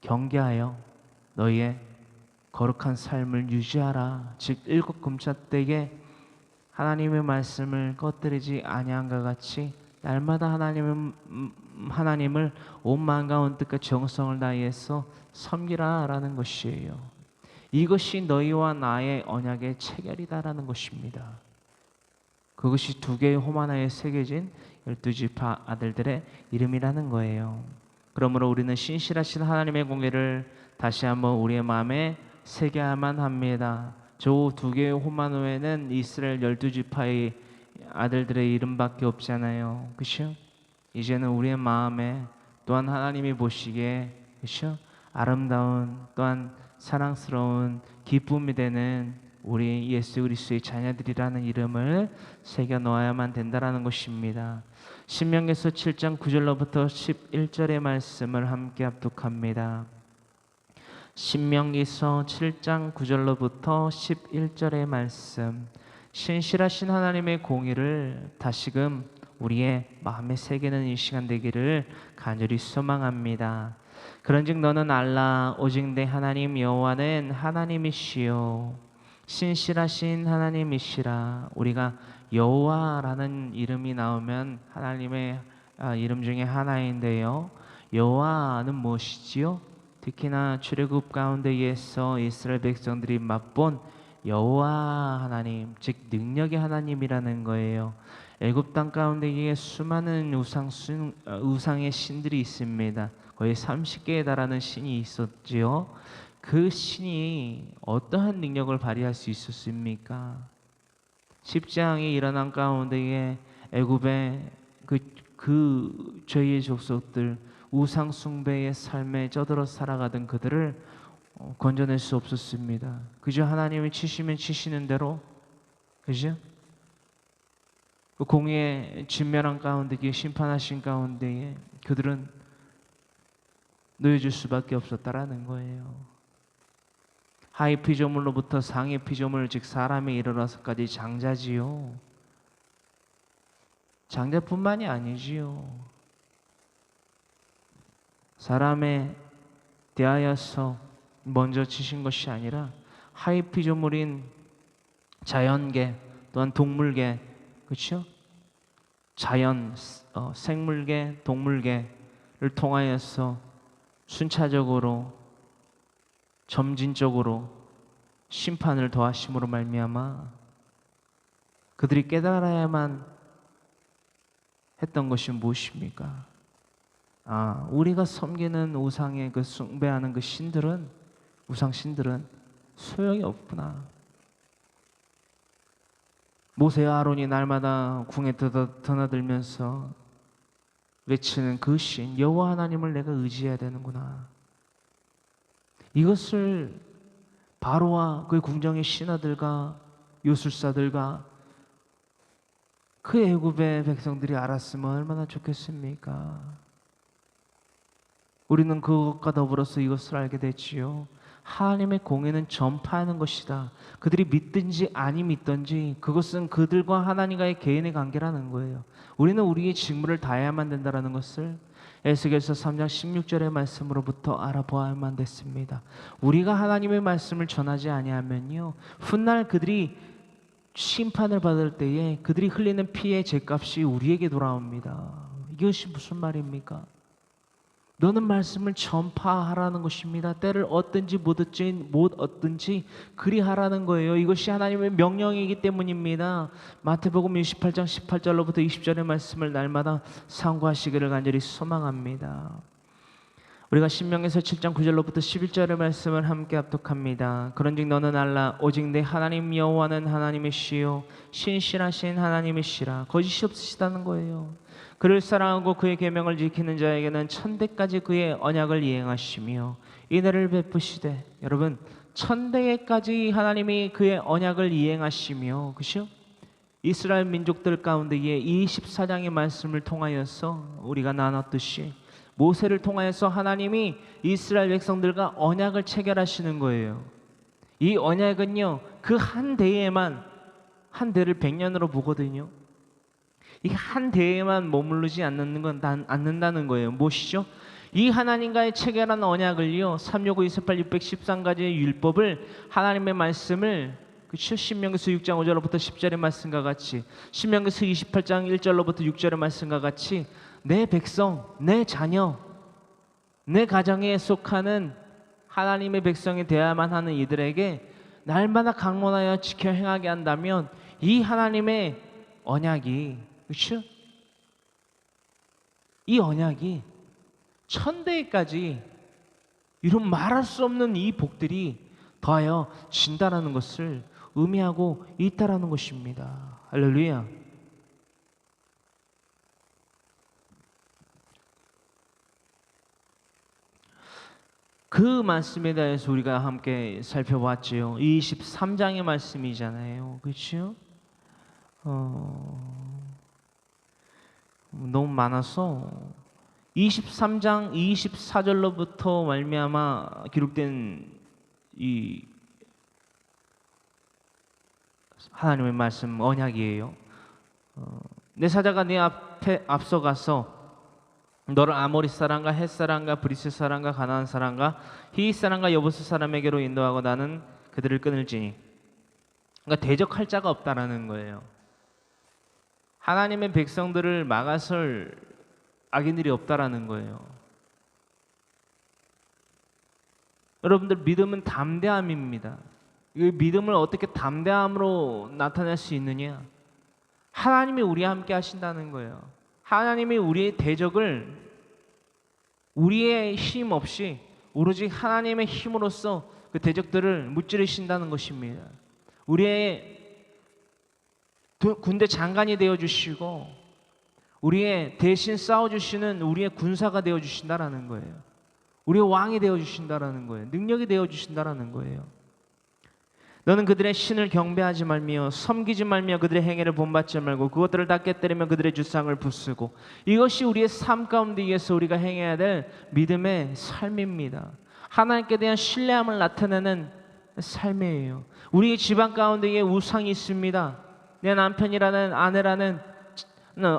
경계하여 너희의 거룩한 삶을 유지하라. 즉 일곱 금자대에 하나님의 말씀을 꺼뜨리지 아니한과 같이 날마다 하나님을 온 마음과 온 뜻과 정성을 다해서 섬기라라는 것이에요. 이것이 너희와 나의 언약의 체결이다라는 것입니다. 그것이 두 개의 호마나에 새겨진 12지파 아들들의 이름이라는 거예요. 그러므로 우리는 신실하신 하나님의 공의를 다시 한번 우리의 마음에 새겨야만 합니다. 저 두 개의 호마노에는 이스라엘 12지파의 아들들의 이름밖에 없잖아요. 그렇죠? 이제는 우리의 마음에 또한 하나님이 보시기에, 그렇죠? 아름다운 또한 사랑스러운 기쁨이 되는 우리 예수 그리스도의 자녀들이라는 이름을 새겨 놓아야만 된다라는 것입니다. 신명기서 7장 9절로부터 11절의 말씀을 함께 합독합니다. 신명기서 7장 9절로부터 11절의 말씀. 신실하신 하나님의 공의를 다시금 우리의 마음에 새기는 이 시간 되기를 간절히 소망합니다. 그런즉 너는 알라, 오직 내 하나님 여호와는 하나님이시요 신실하신 하나님이시라. 우리가 여호와라는 이름이 나오면 하나님의 이름 중에 하나인데요, 여호와는 무엇이지요? 특히나 출애굽 가운데에서 이스라엘 백성들이 맛본 여호와 하나님, 즉 능력의 하나님이라는 거예요. 애굽 땅 가운데에 수많은 우상의 신들이 있습니다. 거의 30개에 달하는 신이 있었지요. 그 신이 어떠한 능력을 발휘할 수 있었습니까? 십재앙이 일어난 가운데에 애굽의 그 죄의 족속들, 우상 숭배의 삶에 쩌들어 살아가던 그들을 건져낼 수 없었습니다. 그저 하나님이 치시면 치시는 대로, 그죠? 그 공의의 진멸한 가운데, 심판하신 가운데에 그들은 놓여질 수밖에 없었다라는 거예요. 하위 피조물로부터 상위 피조물, 즉 사람에 이르러서까지 장자지요. 장자뿐만이 아니지요. 사람에 대하여서 먼저 치신 것이 아니라 하위 피조물인 자연계 또한 동물계, 그렇죠? 자연, 생물계, 동물계를 통하여서 순차적으로 점진적으로 심판을 더하심으로 말미암아 그들이 깨달아야만 했던 것이 무엇입니까? 우리가 섬기는 우상의 그 숭배하는 그 신들은, 우상 신들은 소용이 없구나. 모세와 아론이 날마다 궁에 드나들면서 외치는 그 신 여호와 하나님을 내가 의지해야 되는구나. 이것을 바로와 그의 궁정의 신하들과 요술사들과 그 애굽의 백성들이 알았으면 얼마나 좋겠습니까? 우리는 그것과 더불어서 이것을 알게 됐지요. 하나님의 공의는 전파하는 것이다. 그들이 믿든지 아니 믿든지 그것은 그들과 하나님과의 개인의 관계라는 거예요. 우리는 우리의 직무를 다해야만 된다는 것을 에스겔서 3장 16절의 말씀으로부터 알아보아야만 됐습니다. 우리가 하나님의 말씀을 전하지 아니하면요, 훗날 그들이 심판을 받을 때에 그들이 흘리는 피의 죄값이 우리에게 돌아옵니다. 이것이 무슨 말입니까? 너는 말씀을 전파하라는 것입니다. 때를 얻든지 못 얻든지 그리하라는 거예요. 이것이 하나님의 명령이기 때문입니다. 마태복음 28장 18절로부터 20절의 말씀을 날마다 상고하시기를 간절히 소망합니다. 우리가 신명기서 7장 9절로부터 11절의 말씀을 함께 합독합니다. 그런즉 너는 알라 오직 내 하나님 여호와는 하나님이시요 신실하신 하나님이시라. 거짓이 없으시다는 거예요. 그를 사랑하고 그의 계명을 지키는 자에게는 천대까지 그의 언약을 이행하시며 인애를 베푸시되, 여러분 천대까지 하나님이 그의 언약을 이행하시며, 그죠? 이스라엘 민족들 가운데에 24장의 말씀을 통하여서 우리가 나눴듯이 모세를 통하여서 하나님이 이스라엘 백성들과 언약을 체결하시는 거예요. 이 언약은요, 그 한 대에만, 한 대를 100년으로 보거든요. 이 한 대에만 머무르지 않는다는 거예요. 무엇이죠? 이 하나님과의 체결한 언약을요, 365, 28, 613가지의 율법을, 하나님의 말씀을, 그렇죠? 신명기서 6장 5절로부터 10절의 말씀과 같이, 신명기서 28장 1절로부터 6절의 말씀과 같이 내 백성, 내 자녀, 내 가정에 속하는 하나님의 백성이 되어야만 하는 이들에게 날마다 강론하여 지켜 행하게 한다면 이 하나님의 언약이, 그렇죠? 이 언약이 천대까지 이런 말할 수 없는 이 복들이 더하여 진다라는 것을 의미하고 있다라는 것입니다. 할렐루야. 그 말씀에 대해서 우리가 함께 살펴봤지요. 23장의 말씀이잖아요. 그렇죠? 너무 많아서 23장 24절로부터 말미암아 기록된 이 하나님의 말씀 언약이에요. 내 사자가 네 앞에 앞서가서 너를 아모리 사람과 헷 사람과 브리스 사람과 가나안 사람과 히윗 사람과 여부스 사람에게로 인도하고 나는 그들을 끊을지니. 그러니까 대적할 자가 없다라는 거예요. 하나님의 백성들을 막아설 악인들이 없다라는 거예요. 여러분들, 믿음은 담대함입니다. 이 믿음을 어떻게 담대함으로 나타낼 수 있느냐? 하나님이 우리와 함께 하신다는 거예요. 하나님이 우리의 대적을 우리의 힘 없이 오로지 하나님의 힘으로써 그 대적들을 무찌르신다는 것입니다. 우리의 군대 장관이 되어주시고 우리의 대신 싸워주시는 우리의 군사가 되어주신다라는 거예요. 우리의 왕이 되어주신다라는 거예요. 능력이 되어주신다라는 거예요. 너는 그들의 신을 경배하지 말며 섬기지 말며 그들의 행위를 본받지 말고 그것들을 다 깨뜨리며 그들의 주상을 부수고. 이것이 우리의 삶 가운데에서 우리가 행해야 될 믿음의 삶입니다. 하나님께 대한 신뢰함을 나타내는 삶이에요. 우리의 집안 가운데에 우상이 있습니다. 내 남편이라는, 아내라는,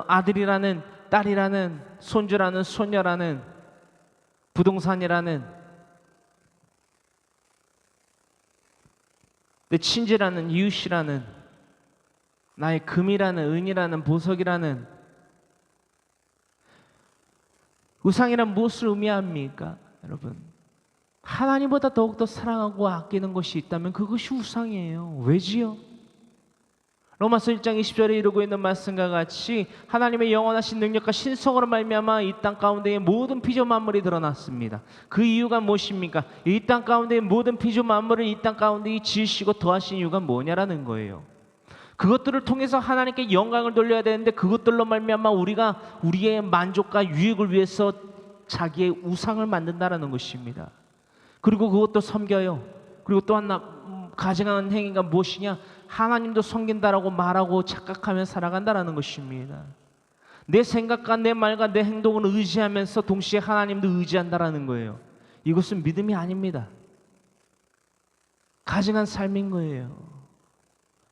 아들이라는, 딸이라는, 손주라는, 손녀라는, 부동산이라는, 내 친지라는, 이웃이라는, 나의 금이라는, 은이라는, 보석이라는. 우상이란 무엇을 의미합니까? 여러분, 하나님보다 더욱더 사랑하고 아끼는 것이 있다면 그것이 우상이에요. 왜지요? 로마서 1장 20절에 이루고 있는 말씀과 같이 하나님의 영원하신 능력과 신성으로 말미암아 이 땅 가운데의 모든 피조 만물이 드러났습니다. 그 이유가 무엇입니까? 이 땅 가운데의 모든 피조 만물을 이 땅 가운데 지으시고 더하신 이유가 뭐냐라는 거예요. 그것들을 통해서 하나님께 영광을 돌려야 되는데 그것들로 말미암아 우리가 우리의 만족과 유익을 위해서 자기의 우상을 만든다라는 것입니다. 그리고 그것도 섬겨요. 그리고 또 하나 가증한 행위가 무엇이냐? 하나님도 섬긴다라고 말하고 착각하며 살아간다라는 것입니다. 내 생각과 내 말과 내 행동을 의지하면서 동시에 하나님도 의지한다라는 거예요. 이것은 믿음이 아닙니다. 가증한 삶인 거예요.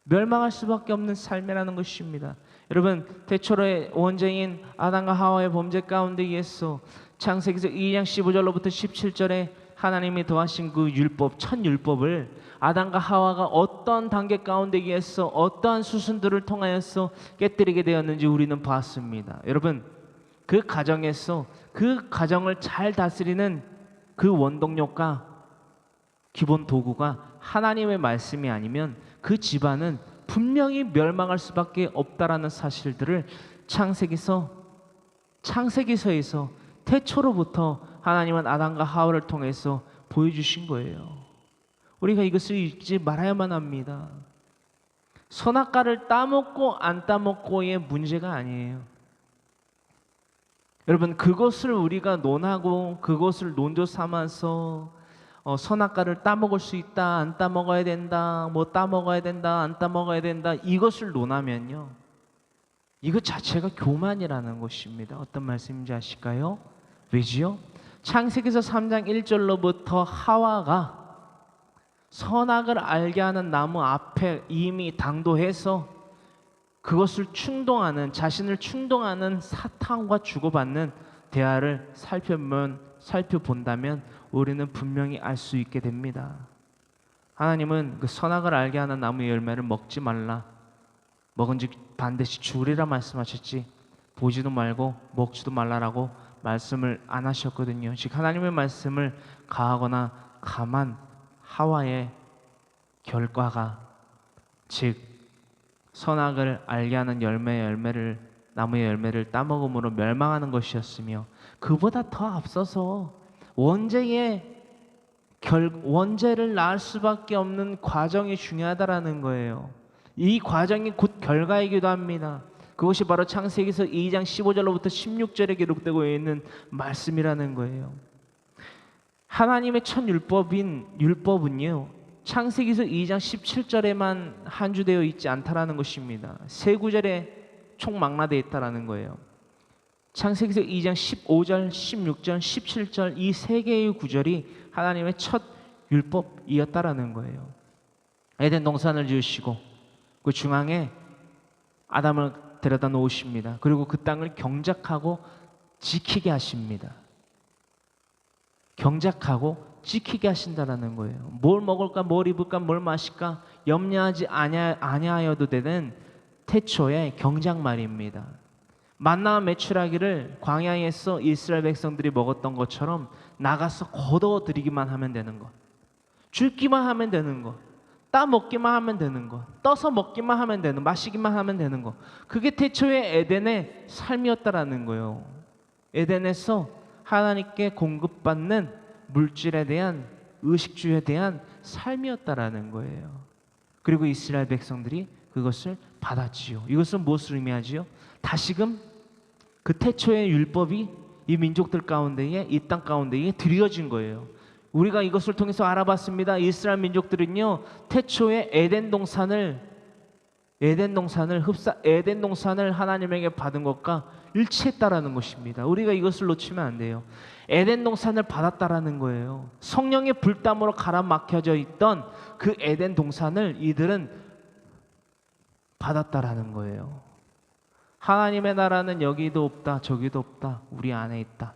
멸망할 수밖에 없는 삶이라는 것입니다. 여러분, 태초의 원죄인 아담과 하와의 범죄 가운데 의해서 창세기서 2장 15절로부터 17절에 하나님이 더하신 그 율법, 첫 율법을 아담과 하와가 어떤 단계 가운데 의해서 어떠한 수순들을 통하여서 깨뜨리게 되었는지 우리는 봤습니다. 여러분, 그 가정에서 그 가정을 잘 다스리는 그 원동력과 기본 도구가 하나님의 말씀이 아니면 그 집안은 분명히 멸망할 수밖에 없다라는 사실들을 창세기서에서 태초로부터 하나님은 아담과 하와를 통해서 보여주신 거예요. 우리가 이것을 잊지 말아야만 합니다. 선악과를 따먹고 안 따먹고의 문제가 아니에요. 여러분, 그것을 우리가 논하고 그것을 논조 삼아서 선악과를 따먹을 수 있다, 안 따먹어야 된다, 뭐 따먹어야 된다, 안 따먹어야 된다, 이것을 논하면요, 이것 자체가 교만이라는 것입니다. 어떤 말씀인지 아실까요? 왜지요? 창세기서 3장 1절로부터 하와가 선악을 알게 하는 나무 앞에 이미 당도해서 그것을 충동하는, 자신을 충동하는 사탄과 주고받는 대화를 살펴본다면 우리는 분명히 알 수 있게 됩니다. 하나님은 그 선악을 알게 하는 나무의 열매를 먹지 말라, 먹은즉 반드시 죽으리라 말씀하셨지 보지도 말고 먹지도 말라라고 말씀을 안 하셨거든요. 즉 하나님의 말씀을 가하거나 감한 하와의 결과가, 즉 선악을 알게 하는 나무의 열매를 따먹음으로 멸망하는 것이었으며, 그보다 더 앞서서 원죄를 낳을 수밖에 없는 과정이 중요하다라는 거예요. 이 과정이 곧 결과이기도 합니다. 그것이 바로 창세기서 2장 15절로부터 16절에 기록되고 있는 말씀이라는 거예요. 하나님의 첫 율법은요, 창세기서 2장 17절에만 한주되어 있지 않다라는 것입니다. 세 구절에 총망라되어 있다라는 거예요. 창세기서 2장 15절, 16절, 17절 이 세 개의 구절이 하나님의 첫 율법이었다라는 거예요. 에덴 동산을 지으시고 그 중앙에 아담을 데려다 놓으십니다. 그리고 그 땅을 경작하고 지키게 하십니다. 경작하고 지키게 하신다라는 거예요. 뭘 먹을까, 뭘 입을까, 뭘 마실까 염려하지 아니하여도 되는 태초의 경작 말입니다. 만나와 메추라기를 광야에서 이스라엘 백성들이 먹었던 것처럼 나가서 거둬들이기만 하면 되는 것, 줍기만 하면 되는 것, 따먹기만 하면 되는 것, 떠서 먹기만 하면 되는, 마시기만 하면 되는 것, 그게 태초의 에덴의 삶이었다라는 거예요. 에덴에서 하나님께 공급받는 물질에 대한, 의식주에 대한 삶이었다라는 거예요. 그리고 이스라엘 백성들이 그것을 받았지요. 이것은 무엇을 의미하지요? 다시금 그 태초의 율법이 이 민족들 가운데에, 이 땅 가운데에 드려진 거예요. 우리가 이것을 통해서 알아봤습니다. 이스라엘 민족들은요, 태초에 에덴 동산을 하나님에게 받은 것과 일치했다라는 것입니다. 우리가 이것을 놓치면 안 돼요. 에덴 동산을 받았다라는 거예요. 성령의 불담으로 가라막혀져 있던 그 에덴 동산을 이들은 받았다라는 거예요. 하나님의 나라는 여기도 없다, 저기도 없다, 우리 안에 있다.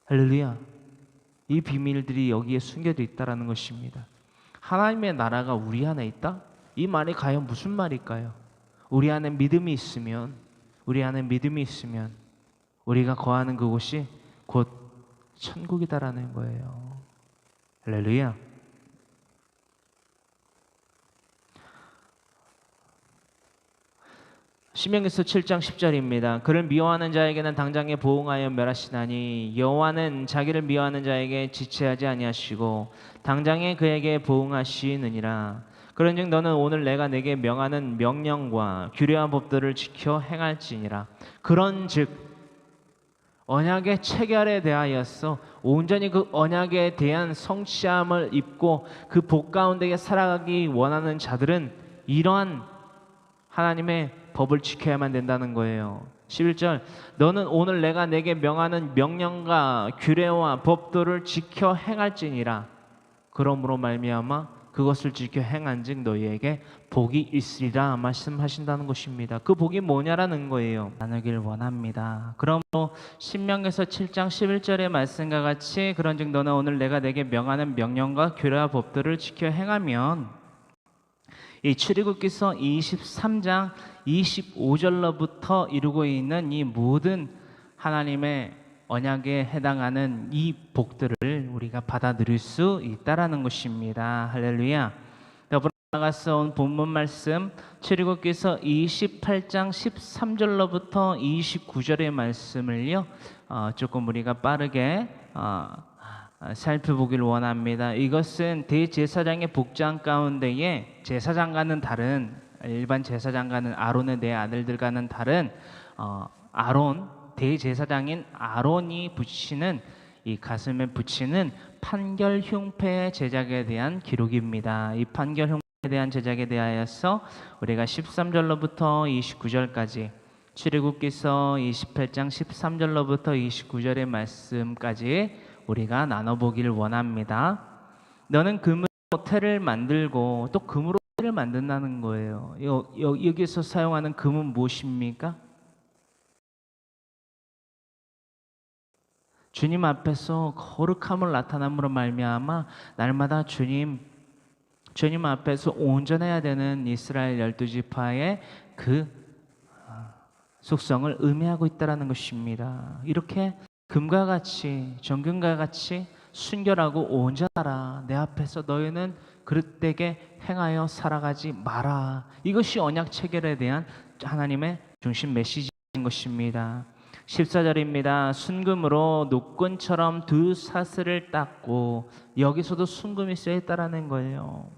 할렐루야. 이 비밀들이 여기에 숨겨져 있다라는 것입니다. 하나님의 나라가 우리 안에 있다? 이 말이 과연 무슨 말일까요? 우리 안에 믿음이 있으면 우리가 거하는 그곳이 곧 천국이다라는 거예요. 할렐루야. 신명기서 7장 10절입니다. 그를 미워하는 자에게는 당장에 보응하여 멸하시나니 여호와는 자기를 미워하는 자에게 지체하지 아니하시고 당장에 그에게 보응하시느니라. 그런즉 너는 오늘 내가 내게 명하는 명령과 규례와 법들을 지켜 행할지니라. 그런즉 언약의 체결에 대하여서 온전히 그 언약에 대한 성취함을 입고 그 복 가운데 살아가기 원하는 자들은 이러한 하나님의 법을 지켜야만 된다는 거예요. 11절 너는 오늘 내가 내게 명하는 명령과 규례와 법도를 지켜 행할지니라. 그러므로 말미암아 그것을 지켜 행한즉 너희에게 복이 있으리라 말씀하신다는 것입니다. 그 복이 뭐냐라는 거예요. 나누길 원합니다. 그러므로 신명기서 7장 11절의 말씀과 같이 그런즉 너는 오늘 내가 내게 명하는 명령과 규례와 법도를 지켜 행하면 이 출애굽기서 23장 25절로부터 이루고 있는 이 모든 하나님의 언약에 해당하는 이 복들을 우리가 받아 누릴 수 있다라는 것입니다. 할렐루야. 더불어 나가서 온 본문 말씀 출애굽기서 28장 13절로부터 29절의 말씀을요 조금 우리가 빠르게 살펴보길 원합니다. 이것은 대제사장의 복장 가운데에 제사장과는 다른, 일반 제사장과는 아론의 네 아들들과는 다른 대제사장인 아론이 붙이는 이 가슴에 붙이는 판결 흉패의 제작에 대한 기록입니다. 이 판결 흉패에 대한 제작에 대하여서 우리가 13절로부터 29절까지 출애굽기서 28장 13절로부터 29절의 말씀까지 우리가 나눠보기를 원합니다. 너는 금으로 태를 만들고 또 금으로 태를 만든다는 거예요. 여기서 사용하는 금은 무엇입니까? 주님 앞에서 거룩함을 나타남으로 말미암아 날마다 주님 앞에서 온전해야 되는 이스라엘 12지파의 그 속성을 의미하고 있다는 것입니다. 이렇게 금과 같이 정금과 같이 순결하고 온전하라. 내 앞에서 너희는 그릇되게 행하여 살아가지 마라. 이것이 언약 체결에 대한 하나님의 중심 메시지인 것입니다. 14절입니다. 순금으로 노끈처럼 두 사슬을 닦고, 여기서도 순금이 쓰여있다라는 거예요.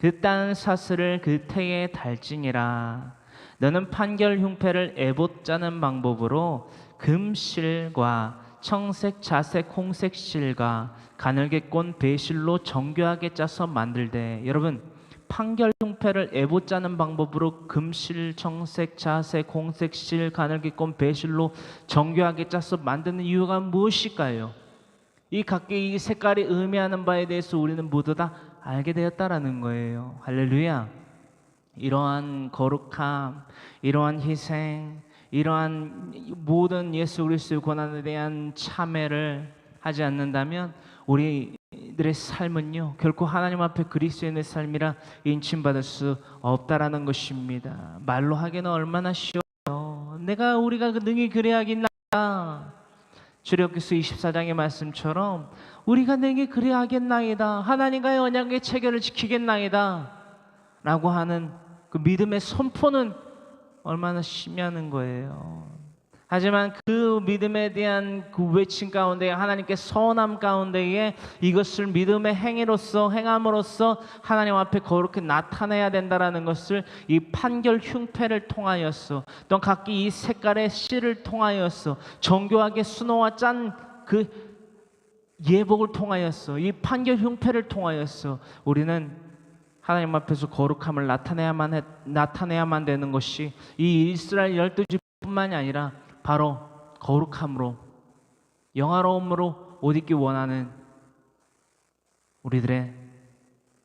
그 딴 사슬을 그 태에 달지니라. 너는 판결 흉패를 에봇 짜는 방법으로 금실과 청색, 자색, 홍색 실과 가늘게 꼰 배실로 정교하게 짜서 만들되. 여러분, 판결 흉패를 에봇 짜는 방법으로 금실, 청색, 자색, 홍색 실, 가늘게 꼰 배실로 정교하게 짜서 만드는 이유가 무엇일까요? 이 각기 이 색깔이 의미하는 바에 대해서 우리는 모두 다 알게 되었다라는 거예요. 할렐루야. 이러한 거룩함, 이러한 희생, 이러한 모든 예수 그리스도의 고난에 대한 참회를 하지 않는다면 우리들의 삶은요 결코 하나님 앞에 그리스도인의 삶이라 인침받을 수 없다라는 것입니다. 말로 하기는 얼마나 쉬워요. 우리가 능히 그래야겠나이다. 출애굽기서 24장의 말씀처럼 우리가 능히 그래야겠나이다. 하나님과의 언약의 체결을 지키겠나이다 라고 하는 그 믿음의 선포는 얼마나 심야는 거예요. 하지만 그 믿음에 대한 그 외침 가운데 하나님께 서원함 가운데에 이것을 믿음의 행함으로써 하나님 앞에 거룩히 나타내야 된다라는 것을 이 판결 흉패를 통하여서 또 각기 이 색깔의 실을 통하여서 정교하게 수놓아 짠 그 예복을 통하여서 이 판결 흉패를 통하여서 우리는 하나님 앞에서 거룩함을 나타내야만 되는 것이 이 이스라엘 12지파뿐만이 아니라 바로 거룩함으로 영화로움으로 옷 입기 원하는 우리들의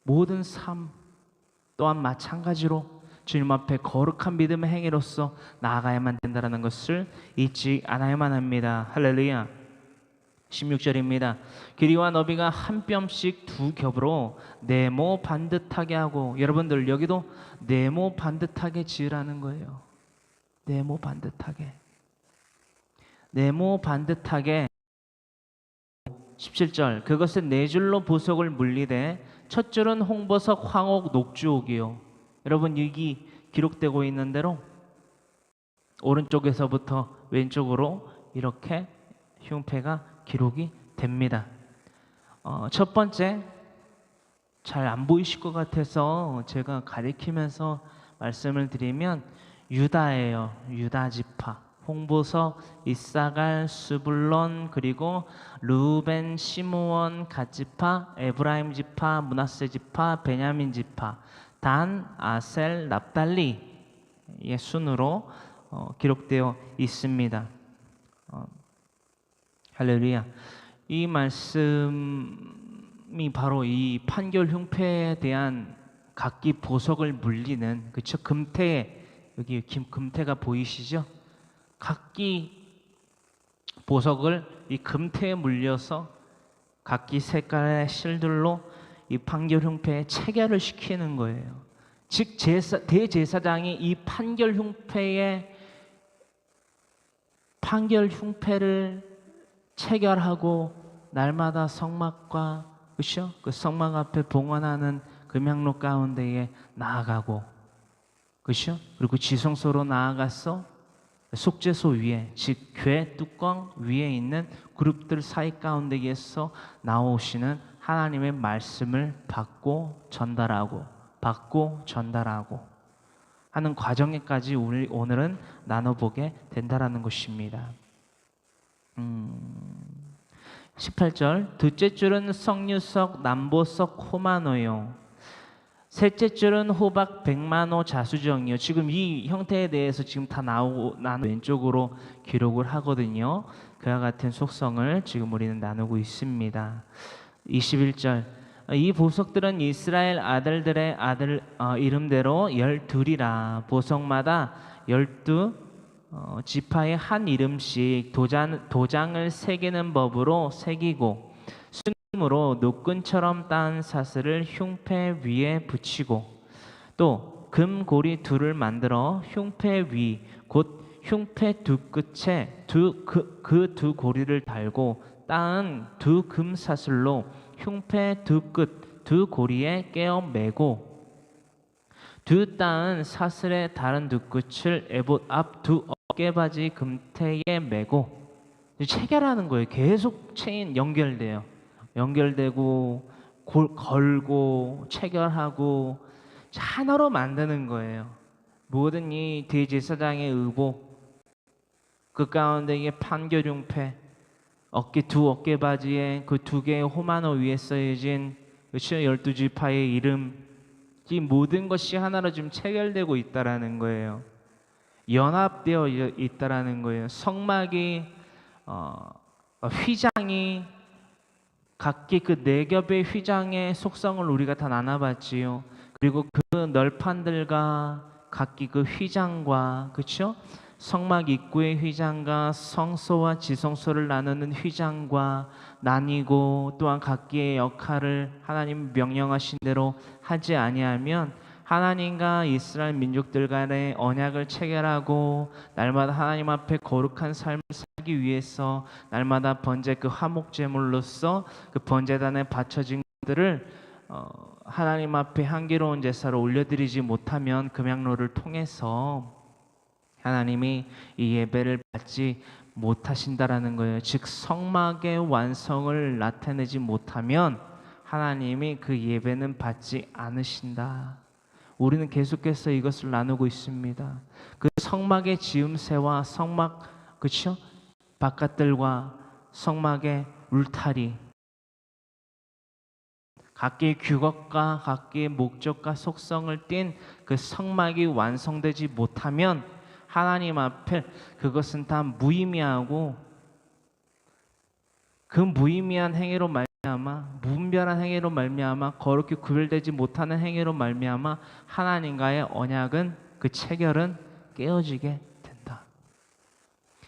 모든 삶 또한 마찬가지로 주님 앞에 거룩한 믿음의 행위로서 나아가야만 된다는 것을 잊지 않아야만 합니다. 할렐루야. 16절입니다. 길이와 너비가 한 뼘씩 두 겹으로 네모 반듯하게 하고. 여러분들 여기도 네모 반듯하게 지으라는 거예요. 네모 반듯하게. 17절 그것은 네 줄로 보석을 물리되 첫 줄은 홍보석, 황옥, 녹주옥이요. 여러분 여기 기록되고 있는 대로 오른쪽에서부터 왼쪽으로 이렇게 흉패가 기록이 됩니다. 첫 번째 잘 안 보이실 것 같아서 제가 가리키면서 말씀을 드리면 유다예요. 유다 지파. 홍보석, 이사갈, 스불론, 그리고 르우벤, 시므온, 갓 지파, 에브라임 지파, 므낫세 지파, 베냐민 지파, 단, 아셀, 납달리의 순으로 기록되어 있습니다. 할렐루야. 이 말씀이 바로 이 판결 흉패에 대한 각기 보석을 물리는, 그쵸? 금태, 여기 금태가 보이시죠? 각기 보석을 이 금태에 물려서 각기 색깔의 실들로 이 판결 흉패에 체결을 시키는 거예요. 즉 대제사장이 이 판결 흉패를 체결하고 날마다 성막과, 그렇죠? 그 성막 앞에 봉헌하는 금향로 가운데에 나아가고, 그렇죠? 그리고 지성소로 나아가서 속죄소 위에, 즉 괴 뚜껑 위에 있는 그룹들 사이 가운데에서 나오시는 하나님의 말씀을 받고 전달하고 하는 과정에까지 오늘은 나눠보게 된다라는 것입니다. 18절, 둘째 줄은 석류석, 남보석, 호마노요. 셋째 줄은 호박, 백만호, 자수정이요. 지금 이 형태에 대해서 지금 다 왼쪽으로 기록을 하거든요. 그와 같은 속성을 지금 우리는 나누고 있습니다. 21절, 이 보석들은 이스라엘 아들들의 이름대로 12이라. 보석마다 12 지파의 한 이름씩 도장을 새기는 법으로 새기고 순금으로 노끈처럼 딴 사슬을 흉패 위에 붙이고 또 금고리 둘을 만들어 흉패 위 곧 흉패 두 끝에 그 두 고리를 달고 따은 두 금사슬로 흉패 두 끝 두 고리에 깨어 매고 두 따은 사슬의 다른 두 끝을 에봇 앞 두 어깨바지 금태에 매고 체결하는 거예요. 계속 체인 연결되고 걸고 체결하고 하나로 만드는 거예요. 모든 이 대제사장의 의복, 그 가운데에 판결흉패, 두 어깨바지에 그 두 개의 호마노 위에 써진 12지파의 이름, 이 모든 것이 하나로 지금 체결되고 있다라는 거예요. 연합되어 있다라는 거예요. 성막이 휘장이 각기 그 네 겹의 휘장의 속성을 우리가 다 나눠봤지요. 그리고 그 널판들과 각기 그 휘장과, 그렇죠? 성막 입구의 휘장과 성소와 지성소를 나누는 휘장과 나뉘고 또한 각기의 역할을 하나님 명령하신 대로 하지 아니하면 하나님과 이스라엘 민족들 간의 언약을 체결하고 날마다 하나님 앞에 거룩한 삶을 살기 위해서 날마다 번제 그 화목 제물로서 그 번제단에 바쳐진 것들을 하나님 앞에 향기로운 제사로 올려드리지 못하면 금향로를 통해서 하나님이 이 예배를 받지 못하신다라는 거예요. 즉 성막의 완성을 나타내지 못하면 하나님이 그 예배는 받지 않으신다. 우리는 계속해서 이것을 나누고 있습니다. 그 성막의 지음새와 성막, 그렇죠? 바깥들과 성막의 울타리, 각기의 규격과 각기의 목적과 속성을 띤 그 성막이 완성되지 못하면 하나님 앞에 그것은 다 무의미하고 그 무의미한 행위로 말미암아 무분별한 행위로 말미암아 거룩히 구별되지 못하는 행위로 말미암아 하나님과의 언약은 그 체결은 깨어지게 된다.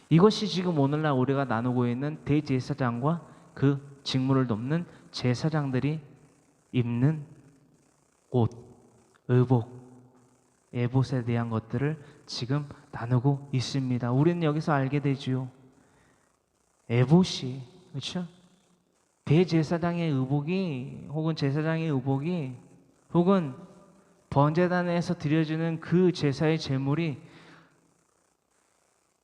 이것이 지금 오늘날 우리가 나누고 있는 대제사장과 그 직무를 돕는 제사장들이 입는 옷, 의복, 에봇에 대한 것들을 지금 나누고 있습니다. 우리는 여기서 알게 되지요. 에봇이, 그렇죠? 대제사장의 의복이 혹은 제사장의 의복이 혹은 번제단에서 드려지는 그 제사의 제물이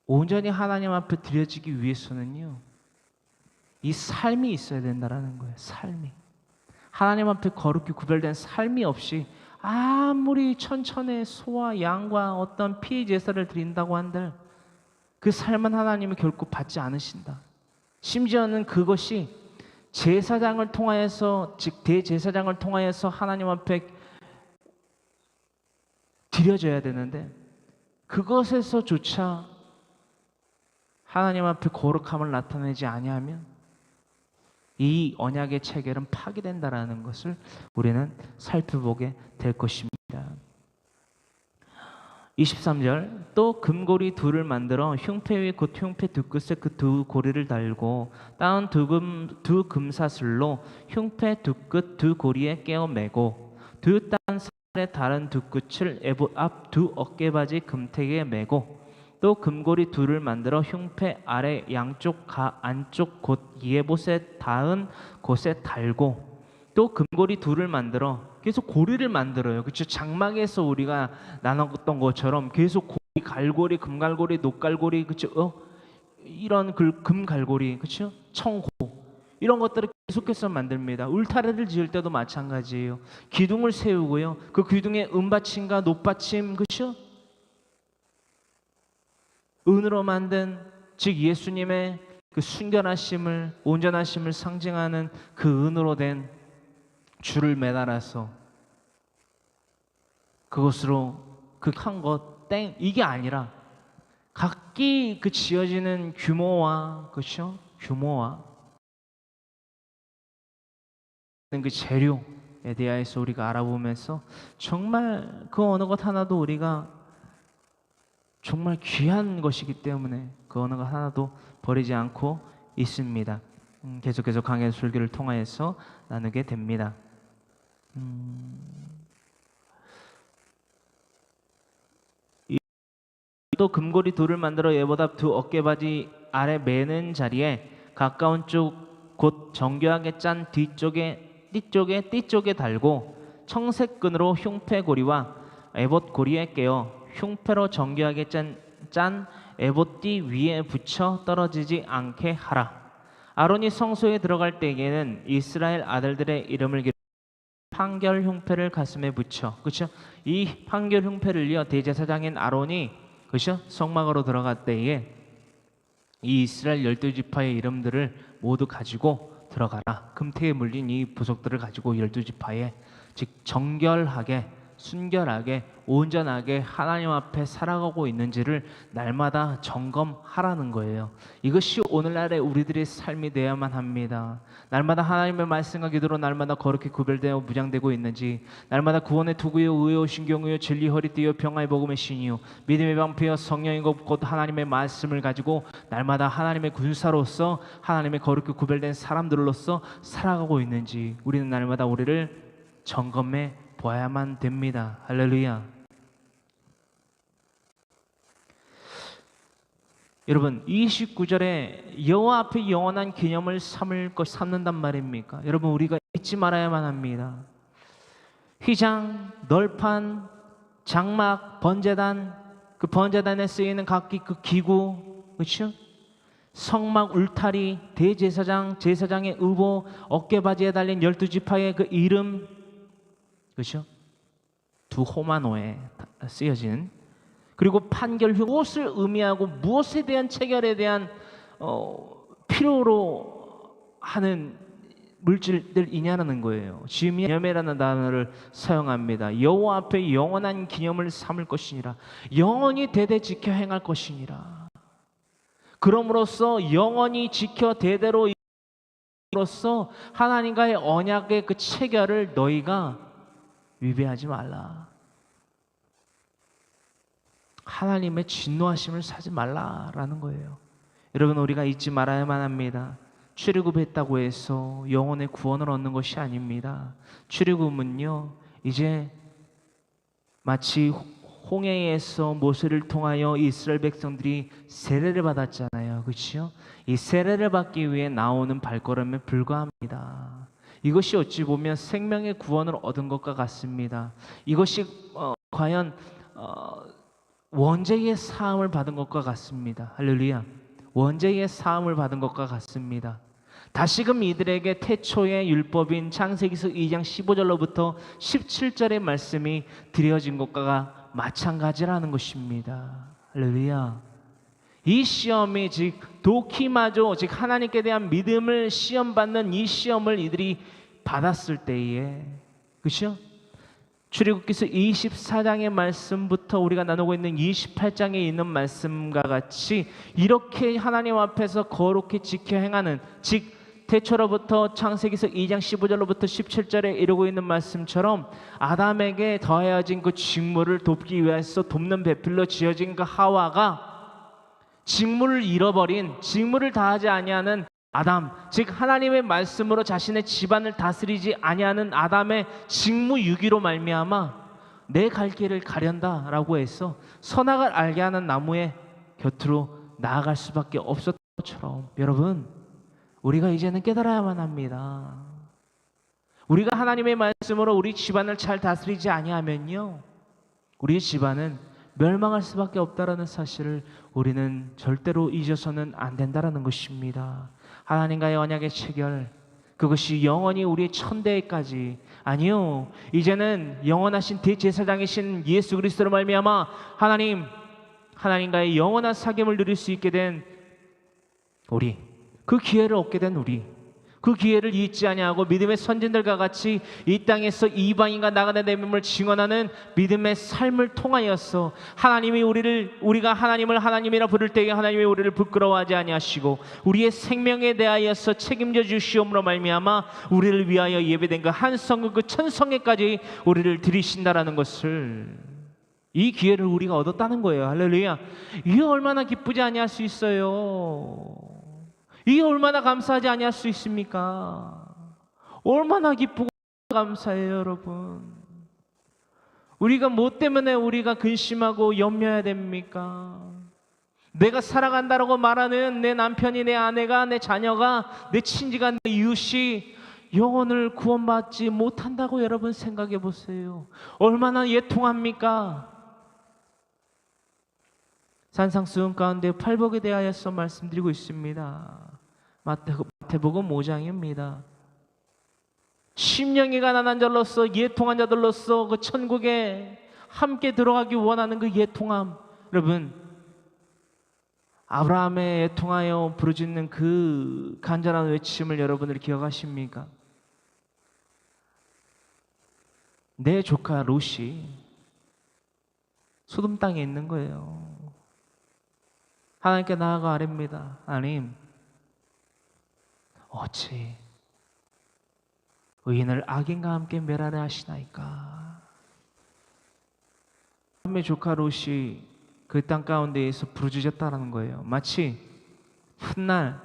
온전히 하나님 앞에 드려지기 위해서는요, 이 삶이 있어야 된다라는 거예요. 삶이. 하나님 앞에 거룩히 구별된 삶이 없이 아무리 천천의 소와 양과 어떤 피의 제사를 드린다고 한들 그 삶은 하나님이 결코 받지 않으신다. 심지어는 그것이 제사장을 통하여서, 즉 대제사장을 통하여서 하나님 앞에 드려져야 되는데 그것에서조차 하나님 앞에 거룩함을 나타내지 아니하면 이 언약의 체결은 파기된다라는 것을 우리는 살펴보게 될 것입니다. 23절, 또 금고리 둘을 만들어 흉패 위에 곧 흉패 두 끝에 그 두 고리를 달고 따은 두 금사슬로 흉패 두 끝 두 고리에 깨어 매고 두 딴 살의 다른 두 끝을 에봇 앞 두 어깨바지 금태기에 매고 또 금고리 둘을 만들어 흉패 아래 양쪽 안쪽 곧 예봇에 닿은 곳에 달고 또 금고리 둘을 만들어 계속 고리를 만들어요. 그렇죠? 장막에서 우리가 나눴던 것처럼 계속 고리, 갈고리, 금갈고리, 녹갈고리, 그렇죠? 이런 금갈고리, 그렇죠? 청고 이런 것들을 계속해서 만듭니다. 울타리를 지을 때도 마찬가지예요. 기둥을 세우고요. 그 기둥에 은받침과 높받침, 그렇죠? 은으로 만든, 즉 예수님의 그 순결하심을, 온전하심을 상징하는 그 은으로 된 줄을 매달아서 그것으로 극한 것 땡 이게 아니라 각기 그 지어지는 규모와, 그렇죠? 규모와 그 재료에 대해서 우리가 알아보면서 정말 그 어느 것 하나도 우리가 정말 귀한 것이기 때문에 그 어느 것 하나도 버리지 않고 있습니다. 계속해서 강해 설교를 통하여서 나누게 됩니다. 또 금고리 둘을 만들어 예보다 두 어깨바지 아래 매는 자리에 가까운 쪽 곧 정교하게 짠 띠쪽에 달고 청색끈으로 흉패고리와 에봇 고리에 깨어 흉패로 정교하게 짠 에봇띠 위에 붙여 떨어지지 않게 하라. 아론이 성소에 들어갈 때에는 이스라엘 아들들의 이름을 기록 판결 흉패를 가슴에 붙여, 그렇죠? 이 판결 흉패를요 대제사장인 아론이, 그렇죠? 성막으로 들어갈 때에 이 이스라엘 12지파의 이름들을 모두 가지고 들어가라. 금태에 물린 이 부속들을 가지고 12지파에, 즉 정결하게, 순결하게, 온전하게 하나님 앞에 살아가고 있는지를 날마다 점검하라는 거예요. 이것이 오늘날의 우리들의 삶이 되어야만 합니다. 날마다 하나님의 말씀과 기도로 날마다 거룩히 구별되어 무장되고 있는지, 날마다 구원의 투구요 의요 신경이요 진리 허리띠요 평화의 복음의 신이요 믿음의 방패요 성령의 곧 하나님의 말씀을 가지고 날마다 하나님의 군사로서 하나님의 거룩히 구별된 사람들로서 살아가고 있는지 우리는 날마다 우리를 점검해 보아야만 됩니다. 할렐루야. 여러분 29절에 여호와 앞에 영원한 기념을 삼는단 말입니까? 여러분 우리가 잊지 말아야만 합니다. 휘장, 널판, 장막, 번제단, 그 번제단에 쓰이는 각기 그 기구, 그렇죠? 성막 울타리, 대제사장, 제사장의 의복, 어깨바지에 달린 12지파의 그 이름, 그렇죠? 두 호마노에 쓰여진, 그리고 판결 무엇을 의미하고 무엇에 대한 체결에 대한 필요로 하는 물질들이냐는 거예요. 기념이라는 단어를 사용합니다. 여호와 앞에 영원한 기념을 삼을 것이니라. 영원히 대대 지켜 행할 것이니라. 그럼으로써 영원히 지켜 대대로 로써 하나님과의 언약의 그 체결을 너희가 위배하지 말라. 하나님의 진노하심을 사지 말라라는 거예요. 여러분 우리가 잊지 말아야만 합니다. 출애굽했다고 해서 영혼의 구원을 얻는 것이 아닙니다. 출애굽은요 이제 마치 홍해에서 모세를 통하여 이스라엘 백성들이 세례를 받았잖아요. 그렇죠? 이 세례를 받기 위해 나오는 발걸음에 불과합니다. 이것이 어찌 보면 생명의 구원을 얻은 것과 같습니다. 이것이 과연 원죄의 사함을 받은 것과 같습니다. 할렐루야. 원죄의 사함을 받은 것과 같습니다. 다시금 이들에게 태초의 율법인 창세기서 2장 15절로부터 17절의 말씀이 드려진 것과 마찬가지라는 것입니다. 할렐루야. 이 시험이 즉 도키마조, 즉 하나님께 대한 믿음을 시험받는 이 시험을 이들이 받았을 때에, 그렇죠? 출애굽기서 24장의 말씀부터 우리가 나누고 있는 28장에 있는 말씀과 같이 이렇게 하나님 앞에서 거룩히 지켜 행하는, 즉 태초로부터 창세기서 2장 15절로부터 17절에 이루고 있는 말씀처럼 아담에게 더해진 그 직무를 돕기 위해서 돕는 배필로 지어진 그 하와가 직무를 잃어버린, 직무를 다하지 아니하는 아담, 즉 하나님의 말씀으로 자신의 집안을 다스리지 아니하는 아담의 직무유기로 말미암아 내 갈 길을 가련다 라고 해서 선악을 알게 하는 나무의 곁으로 나아갈 수밖에 없었던 것처럼, 여러분, 우리가 이제는 깨달아야만 합니다. 우리가 하나님의 말씀으로 우리 집안을 잘 다스리지 아니하면요, 우리 집안은 멸망할 수밖에 없다라는 사실을 우리는 절대로 잊어서는 안 된다라는 것입니다. 하나님과의 언약의 체결, 그것이 영원히 우리의 천대까지, 아니요, 이제는 영원하신 대제사장이신 예수 그리스도로 말미암아 하나님과의 영원한 사귐을 누릴 수 있게 된 우리, 그 기회를 얻게 된 우리, 그 기회를 잊지 아니하고 믿음의 선진들과 같이 이 땅에서 이방인과 나가는 내면을 증언하는 믿음의 삶을 통하여서 우리가 하나님을 하나님이라 부를 때에 하나님이 우리를 부끄러워하지 아니하시고 우리의 생명에 대하여서 책임져 주시옵으로 말미암아 우리를 위하여 예배된 그 한 성읍 그 천성에까지 우리를 들이신다라는 것을, 이 기회를 우리가 얻었다는 거예요. 할렐루야. 이게 얼마나 기쁘지 아니할 수 있어요. 이게 얼마나 감사하지 아니할 수 있습니까? 얼마나 기쁘고 감사해요, 여러분. 우리가 뭐 때문에 우리가 근심하고 염려해야 됩니까? 내가 살아간다라고 말하는 내 남편이, 내 아내가, 내 자녀가, 내 친지가, 내 이웃이 영혼을 구원받지 못한다고 여러분 생각해 보세요. 얼마나 예통합니까? 산상수훈 가운데 팔복에 대하여서 말씀드리고 있습니다. 마태복음 5장입니다. 심령이 가난한 자로서, 예통한 자들로서 그 천국에 함께 들어가기 원하는 그 예통함, 여러분, 아브라함의 예통하여 부르짖는 그 간절한 외침을 여러분들이 기억하십니까? 내 조카 롯이 소돔 땅에 있는 거예요. 하나님께 나아가 아뢰입니다. 하나님, 어찌 의인을 악인과 함께 멸하려 하시나이까? 아브라함의 조카 롯이 그 땅 가운데에서 부르짖었다는 거예요. 마치 훗날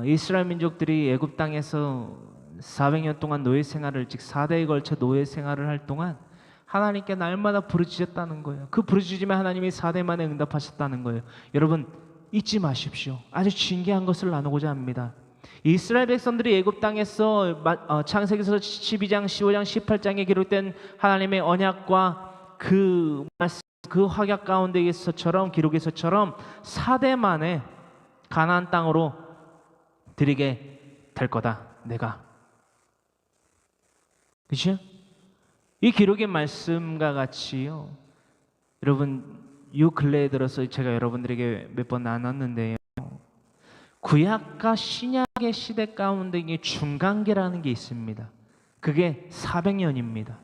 이스라엘 민족들이 애굽 땅에서 400년 동안 노예 생활을, 즉 4대에 걸쳐 노예 생활을 할 동안 하나님께 날마다 부르짖었다는 거예요. 그 부르짖음에 하나님이 4대 만에 응답하셨다는 거예요. 여러분, 잊지 마십시오. 아주 진귀한 것을 나누고자 합니다. 이스라엘 백성들이 애굽 땅에서 창세기서 12장, 15장, 18장에 기록된 하나님의 언약과 그 말씀, 그 확약 가운데에서처럼, 기록에서처럼 4대 만에 가나안 땅으로 드리게 될 거다, 내가. 그렇죠? 이 기록의 말씀과 같이요, 여러분, 요 근래에 들어서 제가 여러분들에게 몇 번 나눴는데요, 구약과 신약의 시대 가운데 중간계라는 게 있습니다. 그게 400년입니다.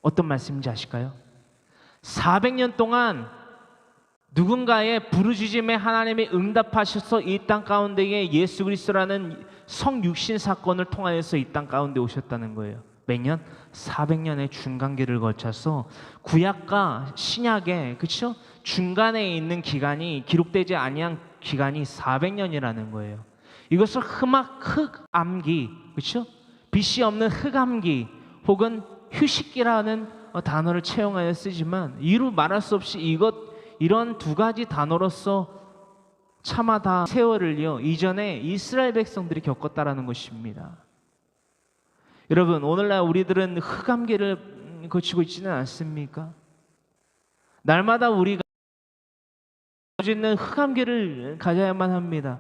어떤 말씀인지 아실까요? 400년 동안 누군가의 부르짖음에 하나님이 응답하셔서 이 땅 가운데에 예수 그리스도라는 성육신 사건을 통하여서 이 땅 가운데 오셨다는 거예요. 몇 년? 400년의 중간계를 거쳐서 구약과 신약의, 그렇죠? 중간에 있는 기간이, 기록되지 아니한 기간이 400년이라는 거예요. 이것을 흑암기, 그렇죠? 빛이 없는 흑암기 혹은 휴식기라는 단어를 채용하여 쓰지만 이루 말할 수 없이 이런 두 가지 단어로서 차마 다 세월을요 이전에 이스라엘 백성들이 겪었다라는 것입니다. 여러분, 오늘날 우리들은 흑암기를 거치고 있지는 않습니까? 날마다 우리가 있는 흑암기를 가져야만 합니다.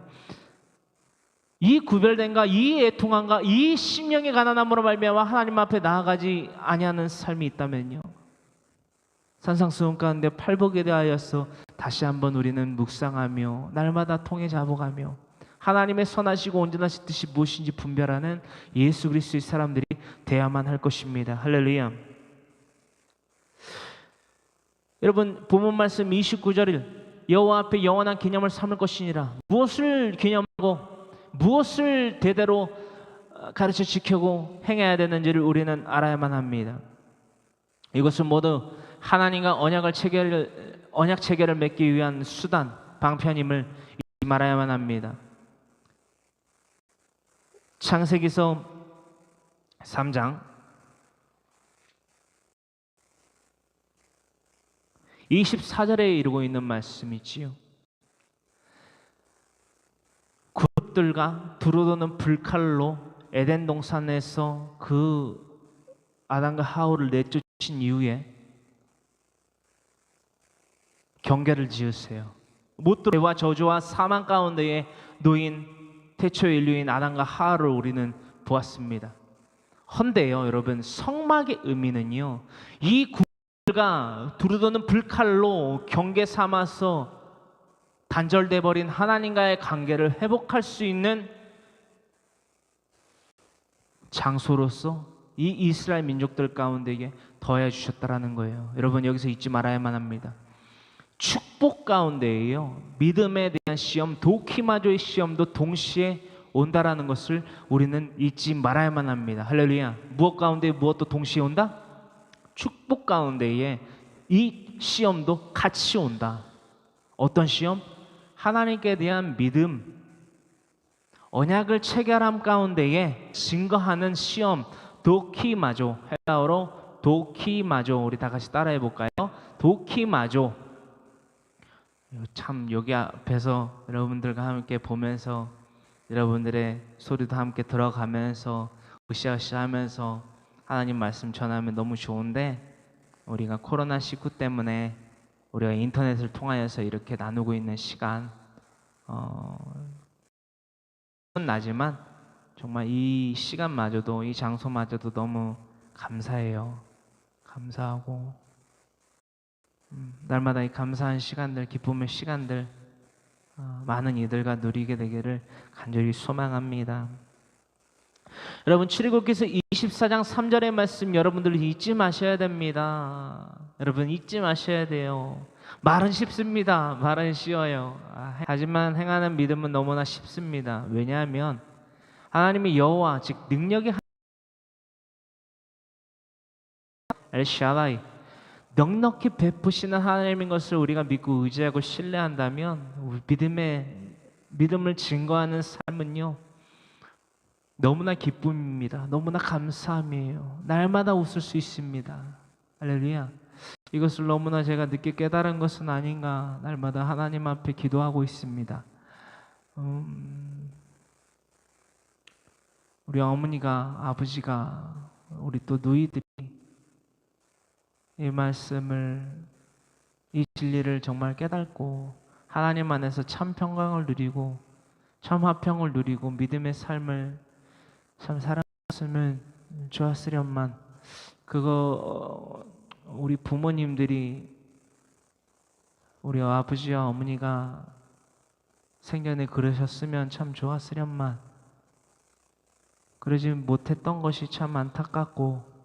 이 구별됨과 이 애통함과 이 심령의 가난함으로 말미암아 하나님 앞에 나아가지 아니하는 삶이 있다면요, 산상수훈 가운데 팔복에 대하여서 다시 한번 우리는 묵상하며 날마다 통해 잡아가며 하나님의 선하시고 온전하신 뜻이 무엇인지 분별하는 예수 그리스도의 사람들이 되어야만 할 것입니다. 할렐루야. 여러분, 본문 말씀 29절을 여호와 앞에 영원한 기념을 삼을 것이니라. 무엇을 기념하고 무엇을 대대로 가르쳐 지키고 행해야 되는지를 우리는 알아야만 합니다. 이것은 모두 하나님과 언약 체결을 맺기 위한 수단, 방편임을 잊지 말아야만 합니다. 창세기서 3장 24절에 이루고 있는 말씀이지요. 그룹들과 두루도는 불칼로 에덴 동산에서 그 아담과 하울을 내쫓으신 이후에 경계를 지으세요. 못들와 저주와 사망 가운데에 놓인 태초의 인류인 아담과 하울을 우리는 보았습니다. 헌데요, 여러분, 성막의 의미는요, 이 구들과 두루도는 불칼로 경계 삼아서 단절돼 버린 하나님과의 관계를 회복할 수 있는 장소로서 이 이스라엘 민족들 가운데에 더해 주셨다라는 거예요. 여러분, 여기서 잊지 말아야만 합니다. 축복 가운데에요, 믿음에 대한 시험, 도키마조의 시험도 동시에 온다라는 것을 우리는 잊지 말아야만 합니다. 할렐루야. 무엇 가운데 무엇도 동시에 온다? 축복 가운데에 이 시험도 같이 온다. 어떤 시험? 하나님께 대한 믿음, 언약을 체결함 가운데에 증거하는 시험, 도키마조, 헬라어로 도키마조. 우리 다 같이 따라해 볼까요? 도키마조. 참 여기 앞에서 여러분들과 함께 보면서 여러분들의 소리도 함께 들어가면서 으쌰으쌰 하면서 하나님 말씀 전하면 너무 좋은데, 우리가 코로나19 때문에 우리가 인터넷을 통하여서 이렇게 나누고 있는 시간 나지만 정말 이 시간마저도, 이 장소마저도 너무 감사해요. 감사하고 날마다 이 감사한 시간들, 기쁨의 시간들 많은 이들과 누리게 되기를 간절히 소망합니다. 여러분, 출애굽기서 24장 3절의 말씀 여러분들 잊지 마셔야 됩니다. 여러분, 잊지 마셔야 돼요. 말은 쉽습니다. 말은 쉬워요. 하지만 행하는 믿음은 너무나 쉽습니다. 왜냐하면 하나님의 여호와, 즉 능력의 엘샤다이, 넉넉히 베푸시는 하나님인 것을 우리가 믿고 의지하고 신뢰한다면 믿음을 증거하는 삶은요, 너무나 기쁨입니다. 너무나 감사함이에요. 날마다 웃을 수 있습니다. 할렐루야. 이것을 너무나 제가 늦게 깨달은 것은 아닌가, 날마다 하나님 앞에 기도하고 있습니다. 우리 어머니가, 아버지가, 우리 또 누이들이 이 말씀을, 이 진리를 정말 깨닫고 하나님 안에서 참 평강을 누리고 참 화평을 누리고 믿음의 삶을 참 살았으면 좋았으련만. 그거 우리 부모님들이, 우리 아버지와 어머니가 생전에 그러셨으면 참 좋았으련만. 그러지 못했던 것이 참 안타깝고,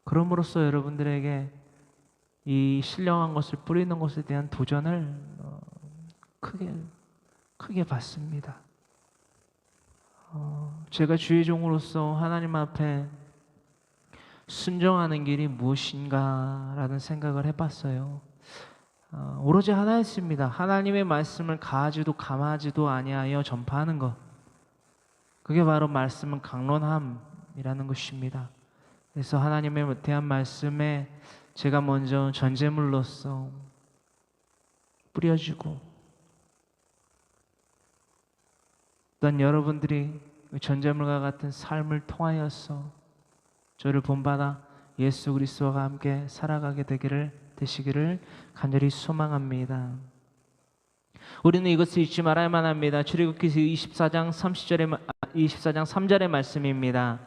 그럼으로써 여러분들에게 이 신령한 것을 뿌리는 것에 대한 도전을 크게 받습니다. 제가 주의 종으로서 하나님 앞에 순종하는 길이 무엇인가라는 생각을 해봤어요. 오로지 하나였습니다. 하나님의 말씀을 가하지도 감하지도 아니하여 전파하는 것. 그게 바로 말씀은 강론함이라는 것입니다. 그래서 하나님의 대한 말씀에 제가 먼저 전제물로서 뿌려주고, 또한 여러분들이 전제물과 같은 삶을 통하여서 저를 본받아 예수 그리스도와 함께 살아가게 되시기를 간절히 소망합니다. 우리는 이것을 잊지 말아야만 합니다. 출애굽기서 24장 3절의 말씀입니다.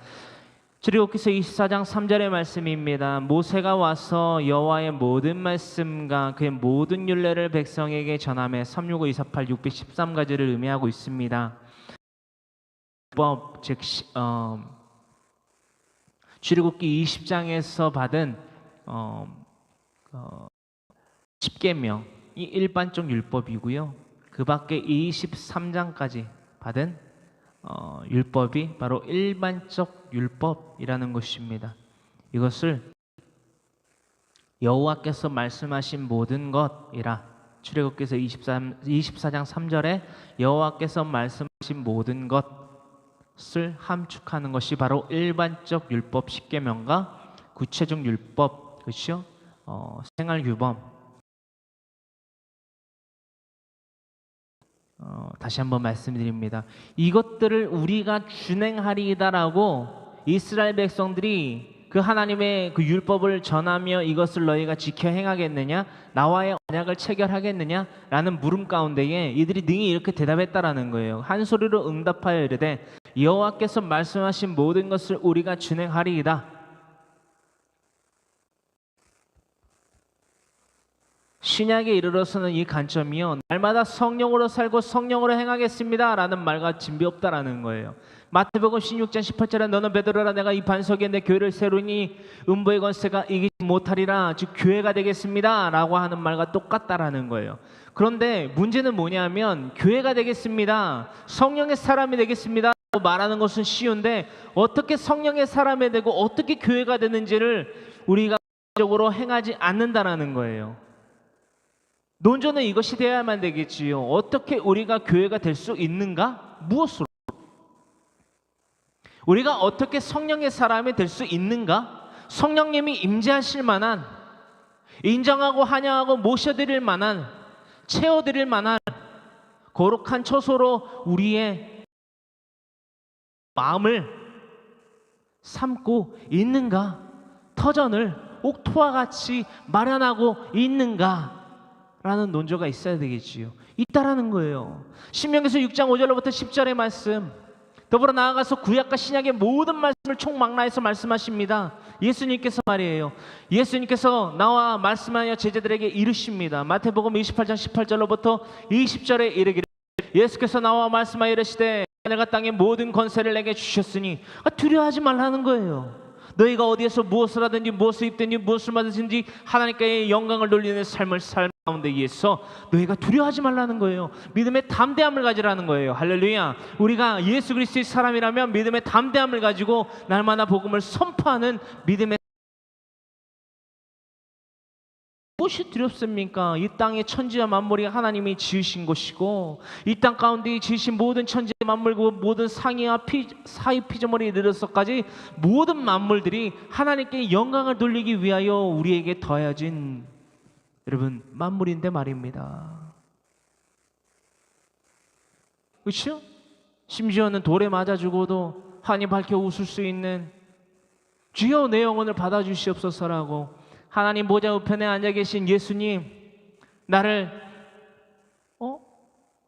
출애굽기서 24장 3절의 말씀입니다. 모세가 와서 여호와의 모든 말씀과 그의 모든 율례를 백성에게 전하며 365 248 613가지를 의미하고 있습니다. 법, 즉 출애굽기 20장에서 받은 10계명이 일반적 율법이고요. 그 밖에 23장까지 받은 율법이 바로 일반적 율법이라는 것입니다. 이것을 여호와께서 말씀하신 모든 것이라, 출애굽기서 24장 3절에 여호와께서 말씀하신 모든 것을 함축하는 것이 바로 일반적 율법 10계명과 구체적 율법, 그렇죠? 생활규범. 다시 한번 말씀드립니다. 이것들을 우리가 준행하리이다라고 이스라엘 백성들이 그 하나님의 그 율법을 전하며 이것을 너희가 지켜 행하겠느냐, 나와의 언약을 체결하겠느냐 라는 물음 가운데에 이들이 능히 이렇게 대답했다라는 거예요. 한 소리로 응답하여 이르되 여호와께서 말씀하신 모든 것을 우리가 준행하리이다. 신약에 이르러서는 이 관점이요, 날마다 성령으로 살고 성령으로 행하겠습니다 라는 말과 진비 없다라는 거예요. 마태복음 16장 18절에 너는 베드로라, 내가 이 반석에 내 교회를 세우니 음부의 권세가 이기지 못하리라, 즉 교회가 되겠습니다 라고 하는 말과 똑같다라는 거예요. 그런데 문제는 뭐냐면, 교회가 되겠습니다, 성령의 사람이 되겠습니다 라고 말하는 것은 쉬운데 어떻게 성령의 사람이 되고 어떻게 교회가 되는지를 우리가 적으로 행하지 않는다라는 거예요. 논조는 이것이 되어야만 되겠지요. 어떻게 우리가 교회가 될 수 있는가? 무엇으로? 우리가 어떻게 성령의 사람이 될 수 있는가? 성령님이 임재하실 만한, 인정하고 환영하고 모셔드릴 만한, 채워드릴 만한 거룩한 처소로 우리의 마음을 삼고 있는가? 터전을 옥토와 같이 마련하고 있는가? 라는 논조가 있어야 되겠지요. 있다라는 거예요. 신명기서 6장 5절로부터 10절의 말씀, 더불어 나아가서 구약과 신약의 모든 말씀을 총망라해서 말씀하십니다. 예수님께서 말이에요. 예수님께서 나와 말씀하여 제자들에게 이르십니다. 마태복음 28장 18절로부터 20절에 이르기를, 예수께서 나와 말씀하여 이르시되 하늘과 땅의 모든 권세를 내게 주셨으니, 두려워하지 말라는 거예요. 너희가 어디에서 무엇을 하든지 무엇을 입든지 무엇을 받으든지 하나님께의 영광을 돌리는 삶을 살 가운데 위해서 너희가 두려워하지 말라는 거예요. 믿음의 담대함을 가지라는 거예요. 할렐루야. 우리가 예수 그리스도의 사람이라면 믿음의 담대함을 가지고 날마다 복음을 선포하는 믿음의, 무엇이 두렵습니까? 이 땅의 천지와 만물이 하나님이 지으신 것이고, 이 땅 가운데 지으신 모든 천지의 만물과 모든 상이와 사이 피조물이 이르러서까지 모든 만물들이 하나님께 영광을 돌리기 위하여 우리에게 더해진, 여러분, 만물인데 말입니다. 그렇죠? 심지어는 돌에 맞아 죽어도 환히 밝혀 웃을 수 있는, 주여 내 영혼을 받아주시옵소서라고 하나님 보좌 우편에 앉아 계신 예수님, 나를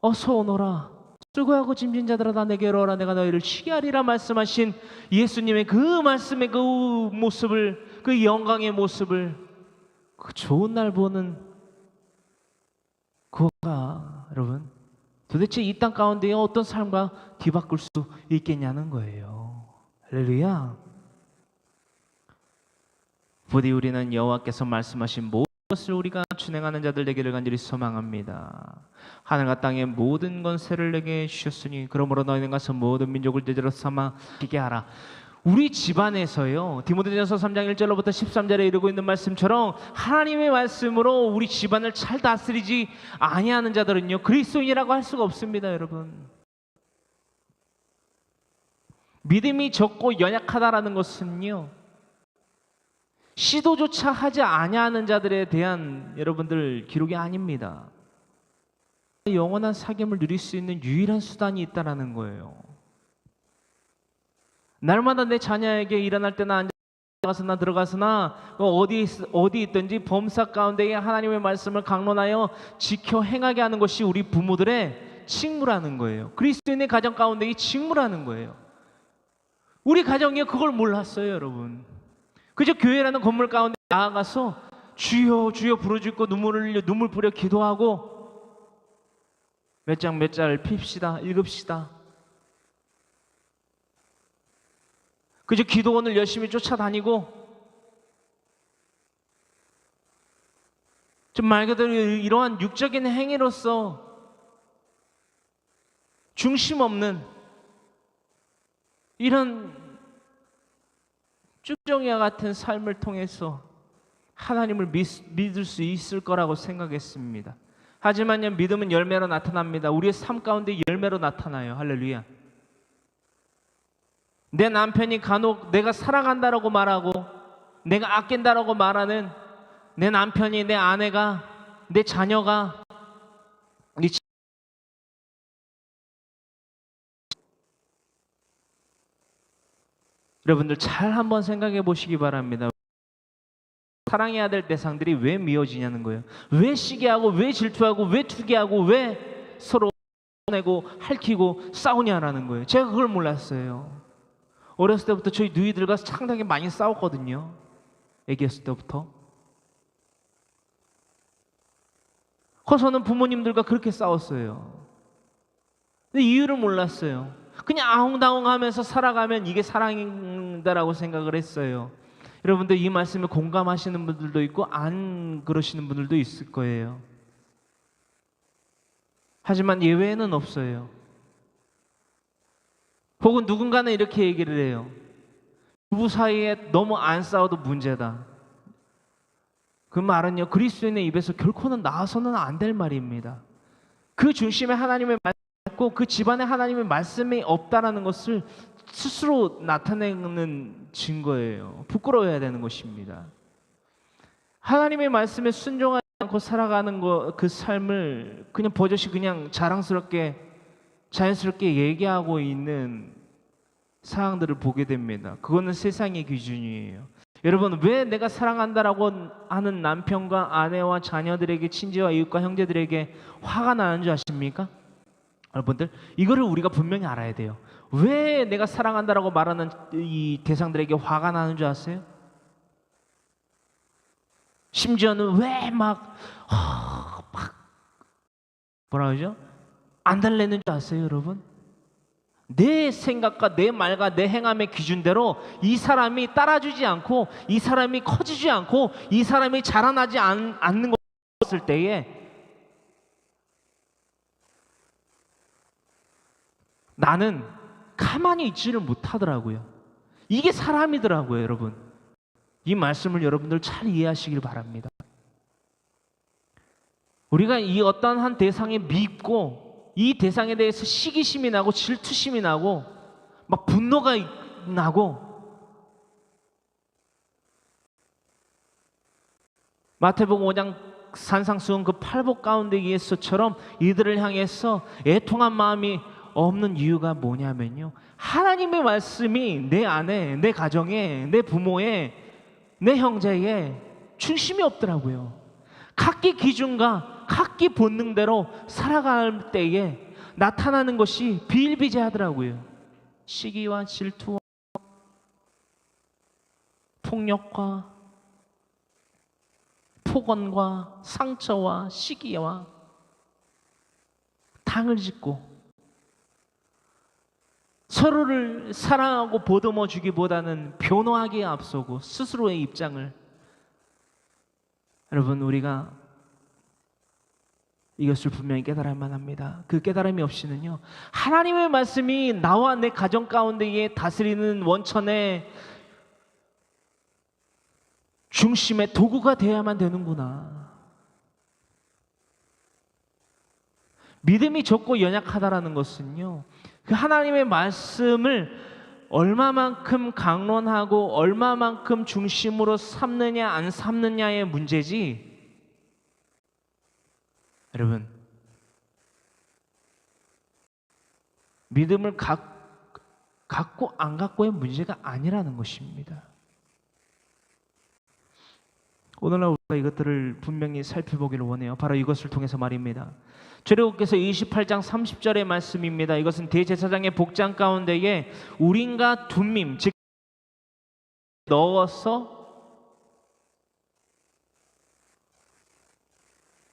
어서 오너라, 수고하고 짐진 자들아 다 내게로 오라, 내가 너희를 쉬게 하리라 말씀하신 예수님의 그 말씀의 그 모습을, 그 영광의 모습을, 그 좋은 날 보는 그가 여러분, 도대체 이 땅 가운데 어떤 삶과 뒤바꿀 수 있겠냐는 거예요. 할렐루야. 부디 우리는 여호와께서 말씀하신 모든 것을 우리가 준행하는 자들 되기를 간절히 소망합니다. 하늘과 땅의 모든 권세를 내게 주셨으니 그러므로 너희는 가서 모든 민족을 제자로 삼아 지게 하라. 우리 집안에서요, 디모데전서 3장 1절로부터 13절에 이르고 있는 말씀처럼 하나님의 말씀으로 우리 집안을 잘 다스리지 아니하는 자들은요, 그리스도인이라고 할 수가 없습니다. 여러분, 믿음이 적고 연약하다라는 것은요, 시도조차 하지 아니하는 자들에 대한 여러분들 기록이 아닙니다. 영원한 사귐을 누릴 수 있는 유일한 수단이 있다라는 거예요. 날마다 내 자녀에게 일어날 때나 앉아 가서나 들어가서나 어디 있든지 범사 가운데에 하나님의 말씀을 강론하여 지켜 행하게 하는 것이 우리 부모들의 직무라는 거예요. 그리스도인의 가정 가운데의 직무라는 거예요. 우리 가정이 그걸 몰랐어요, 여러분. 그저 교회라는 건물 가운데 나아가서 주여 주여 부르짖고 눈물을 흘려 눈물 뿌려 기도하고 몇 장 몇 절 핍시다, 읽읍시다. 그저 기도원을 열심히 쫓아다니고 좀 말 그대로 이러한 육적인 행위로서 중심 없는 이런 쭉정이와 같은 삶을 통해서 하나님을 믿을 수 있을 거라고 생각했습니다. 하지만요, 믿음은 열매로 나타납니다. 우리의 삶 가운데 열매로 나타나요. 할렐루야. 내 남편이 간혹 내가 사랑한다라고 말하고 내가 아낀다라고 말하는 내 남편이, 내 아내가, 내 자녀가 여러분들 잘 한번 생각해 보시기 바랍니다. 사랑해야 될 대상들이 왜 미워지냐는 거예요. 왜 시기하고 왜 질투하고 왜 투기하고 왜 서로 내고 핥히고 싸우냐라는 거예요. 제가 그걸 몰랐어요. 어렸을 때부터 저희 누이들과 상당히 많이 싸웠거든요. 애기였을 때부터. 커서는 부모님들과 그렇게 싸웠어요. 근데 이유를 몰랐어요. 그냥 아웅다웅하면서 살아가면 이게 사랑이다라고 생각을 했어요. 여러분들 이 말씀에 공감하시는 분들도 있고 안 그러시는 분들도 있을 거예요. 하지만 예외는 없어요. 혹은 누군가는 이렇게 얘기를 해요. 부부 사이에 너무 안 싸워도 문제다. 그 말은요, 그리스도인의 입에서 결코는 나와서는 안 될 말입니다. 그 중심에 하나님의 말씀이 있고 그 집안에 하나님의 말씀이 없다라는 것을 스스로 나타내는 증거예요. 부끄러워야 되는 것입니다. 하나님의 말씀에 순종하지 않고 살아가는 그 삶을 그냥 버젓이 그냥 자랑스럽게 자연스럽게 얘기하고 있는 상황들을 보게 됩니다. 그거는 세상의 기준이에요. 여러분, 왜 내가 사랑한다라고 하는 남편과 아내와 자녀들에게, 친지와 이웃과 형제들에게 화가 나는 줄 아십니까? 여러분들, 이거를 우리가 분명히 알아야 돼요. 왜 내가 사랑한다라고 말하는 이 대상들에게 화가 나는 줄 아세요? 심지어는 왜 막 뭐라 그러죠? 안 달래는 줄 아세요, 여러분? 내 생각과 내 말과 내 행함의 기준대로 이 사람이 따라주지 않고 이 사람이 커지지 않고 이 사람이 자라나지 않는 것을 때에 나는 가만히 있지를 못하더라고요. 이게 사람이더라고요, 여러분. 이 말씀을 여러분들 잘 이해하시길 바랍니다. 우리가 이 어떤 한 대상에 밉고 이 대상에 대해서 시기심이 나고 질투심이 나고 막 분노가 나고 마태복음 5장 산상수훈 그 팔복 가운데 예수처럼 이들을 향해서 애통한 마음이 없는 이유가 뭐냐면요, 하나님의 말씀이 내 안에, 내 가정에, 내 부모에, 내 형제에 중심이 없더라고요. 각기 기준과 각기 본능대로 살아갈 때에 나타나는 것이 비일비재하더라고요. 시기와 질투와 폭력과 폭언과 상처와 시기와 당을 짓고 서로를 사랑하고 보듬어 주기보다는 변호하기에 앞서고 스스로의 입장을, 여러분, 우리가 이것을 분명히 깨달아야만 합니다. 그 깨달음이 없이는요, 하나님의 말씀이 나와 내 가정 가운데에 다스리는 원천의 중심의 도구가 되어야만 되는구나. 믿음이 적고 연약하다라는 것은요, 그 하나님의 말씀을 얼마만큼 강론하고 얼마만큼 중심으로 삼느냐 안 삼느냐의 문제지, 여러분, 믿음을 갖고 안 갖고의 문제가 아니라는 것입니다. 오늘날 우리가 이것들을 분명히 살펴보기를 원해요. 바로 이것을 통해서 말입니다. 출애굽기서 28장 30절의 말씀입니다. 이것은 대제사장의 복장 가운데에 우림과 둠밈, 즉 넣어서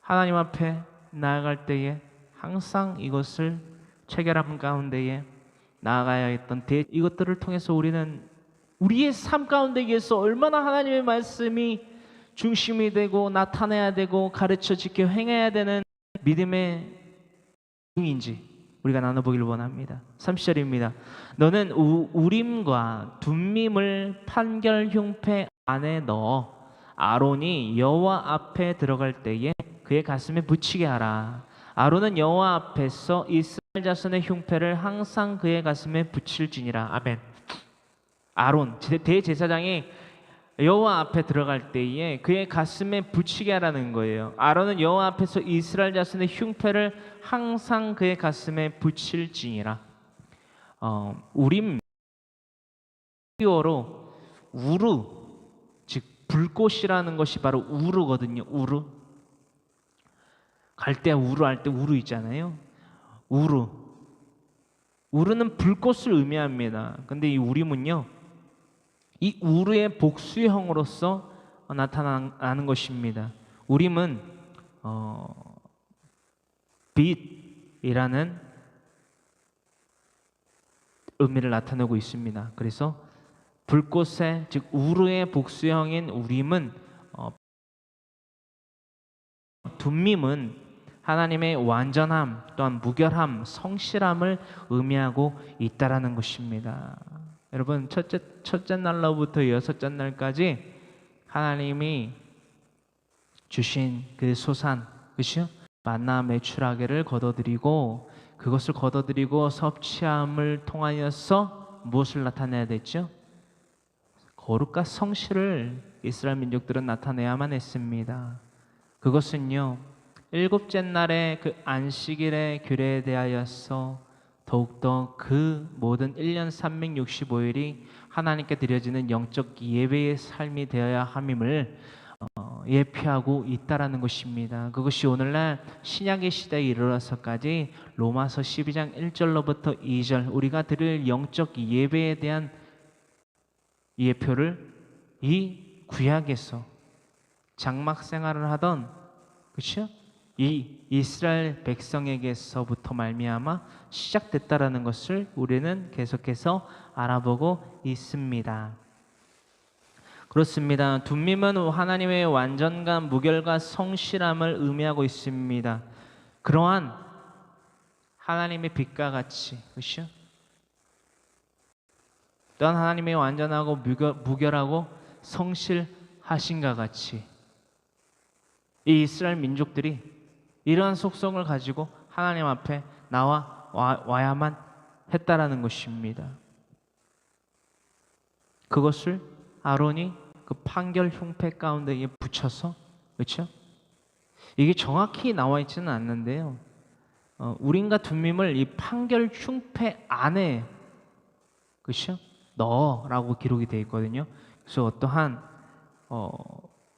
하나님 앞에 나아갈 때에 항상 이것을 체결함 가운데에 나아가야 했던 이것들을 통해서 우리는 우리의 삶 가운데에서 얼마나 하나님의 말씀이 중심이 되고 나타내야 되고 가르쳐 지켜 행해야 되는 믿음의 중인지 우리가 나눠보기를 원합니다. 30절입니다. 너는 우림과 둠밈을 판결 흉패 안에 넣어 아론이 여호와 앞에 들어갈 때에 그의 가슴에 붙이게 하라. 아론은 여호와 앞에서 이스라엘 자손의 흉패를 항상 그의 가슴에 붙일지니라. 아멘. 아론 대제사장이 여호와 앞에 들어갈 때에 그의 가슴에 붙이게 하라는 거예요. 아론은 여호와 앞에서 이스라엘 자손의 흉패를 항상 그의 가슴에 붙일지니라. 우림 히어로 우르, 즉 불꽃이라는 것이 바로 우르거든요. 우르. 갈대아 우르 할 때 우르 있잖아요. 우르. 우르는 불꽃을 의미합니다. 근데 이 우림은요, 이 우르의 복수형으로서 나타나는 것입니다. 우림은 빛이라는 의미를 나타내고 있습니다. 그래서 불꽃의 즉 우르의 복수형인 우림은 둠밈은 하나님의 완전함 또한 무결함, 성실함을 의미하고 있다라는 것입니다. 여러분 첫째 날로부터 여섯째 날까지 하나님이 주신 그 소산, 그렇죠? 만나 메추라기를 거둬들이고 그것을 거둬들이고 섭취함을 통하여서 무엇을 나타내야 됐죠? 거룩과 성실을 이스라엘 민족들은 나타내야만 했습니다. 그것은요, 일곱째 날의 그 안식일의 규례에 대하여서 더욱더 그 모든 1년 365일이 하나님께 드려지는 영적 예배의 삶이 되어야 함임을 예표하고 있다라는 것입니다. 그것이 오늘날 신약의 시대에 이르러서까지 로마서 12장 1절로부터 2절 우리가 드릴 영적 예배에 대한 예표를 이 구약에서 장막 생활을 하던, 그렇죠? 이 이스라엘 백성에게서부터 말미암아 시작됐다라는 것을 우리는 계속해서 알아보고 있습니다. 그렇습니다. 둠밈은 하나님의 완전과 무결과 성실함을 의미하고 있습니다. 그러한 하나님의 빛과 같이, 그렇죠? 또한 하나님의 완전하고 무결하고 성실하신가 같이 이 이스라엘 민족들이 이러한 속성을 가지고 하나님 앞에 와야만 했다라는 것입니다. 그것을 아론이 그 판결 흉패 가운데에 붙여서, 그렇죠? 이게 정확히 나와 있지는 않는데요. 우림과 둠밈을 이 판결 흉패 안에, 그렇죠? 넣어라고 기록이 되어 있거든요. 그래서 어떠한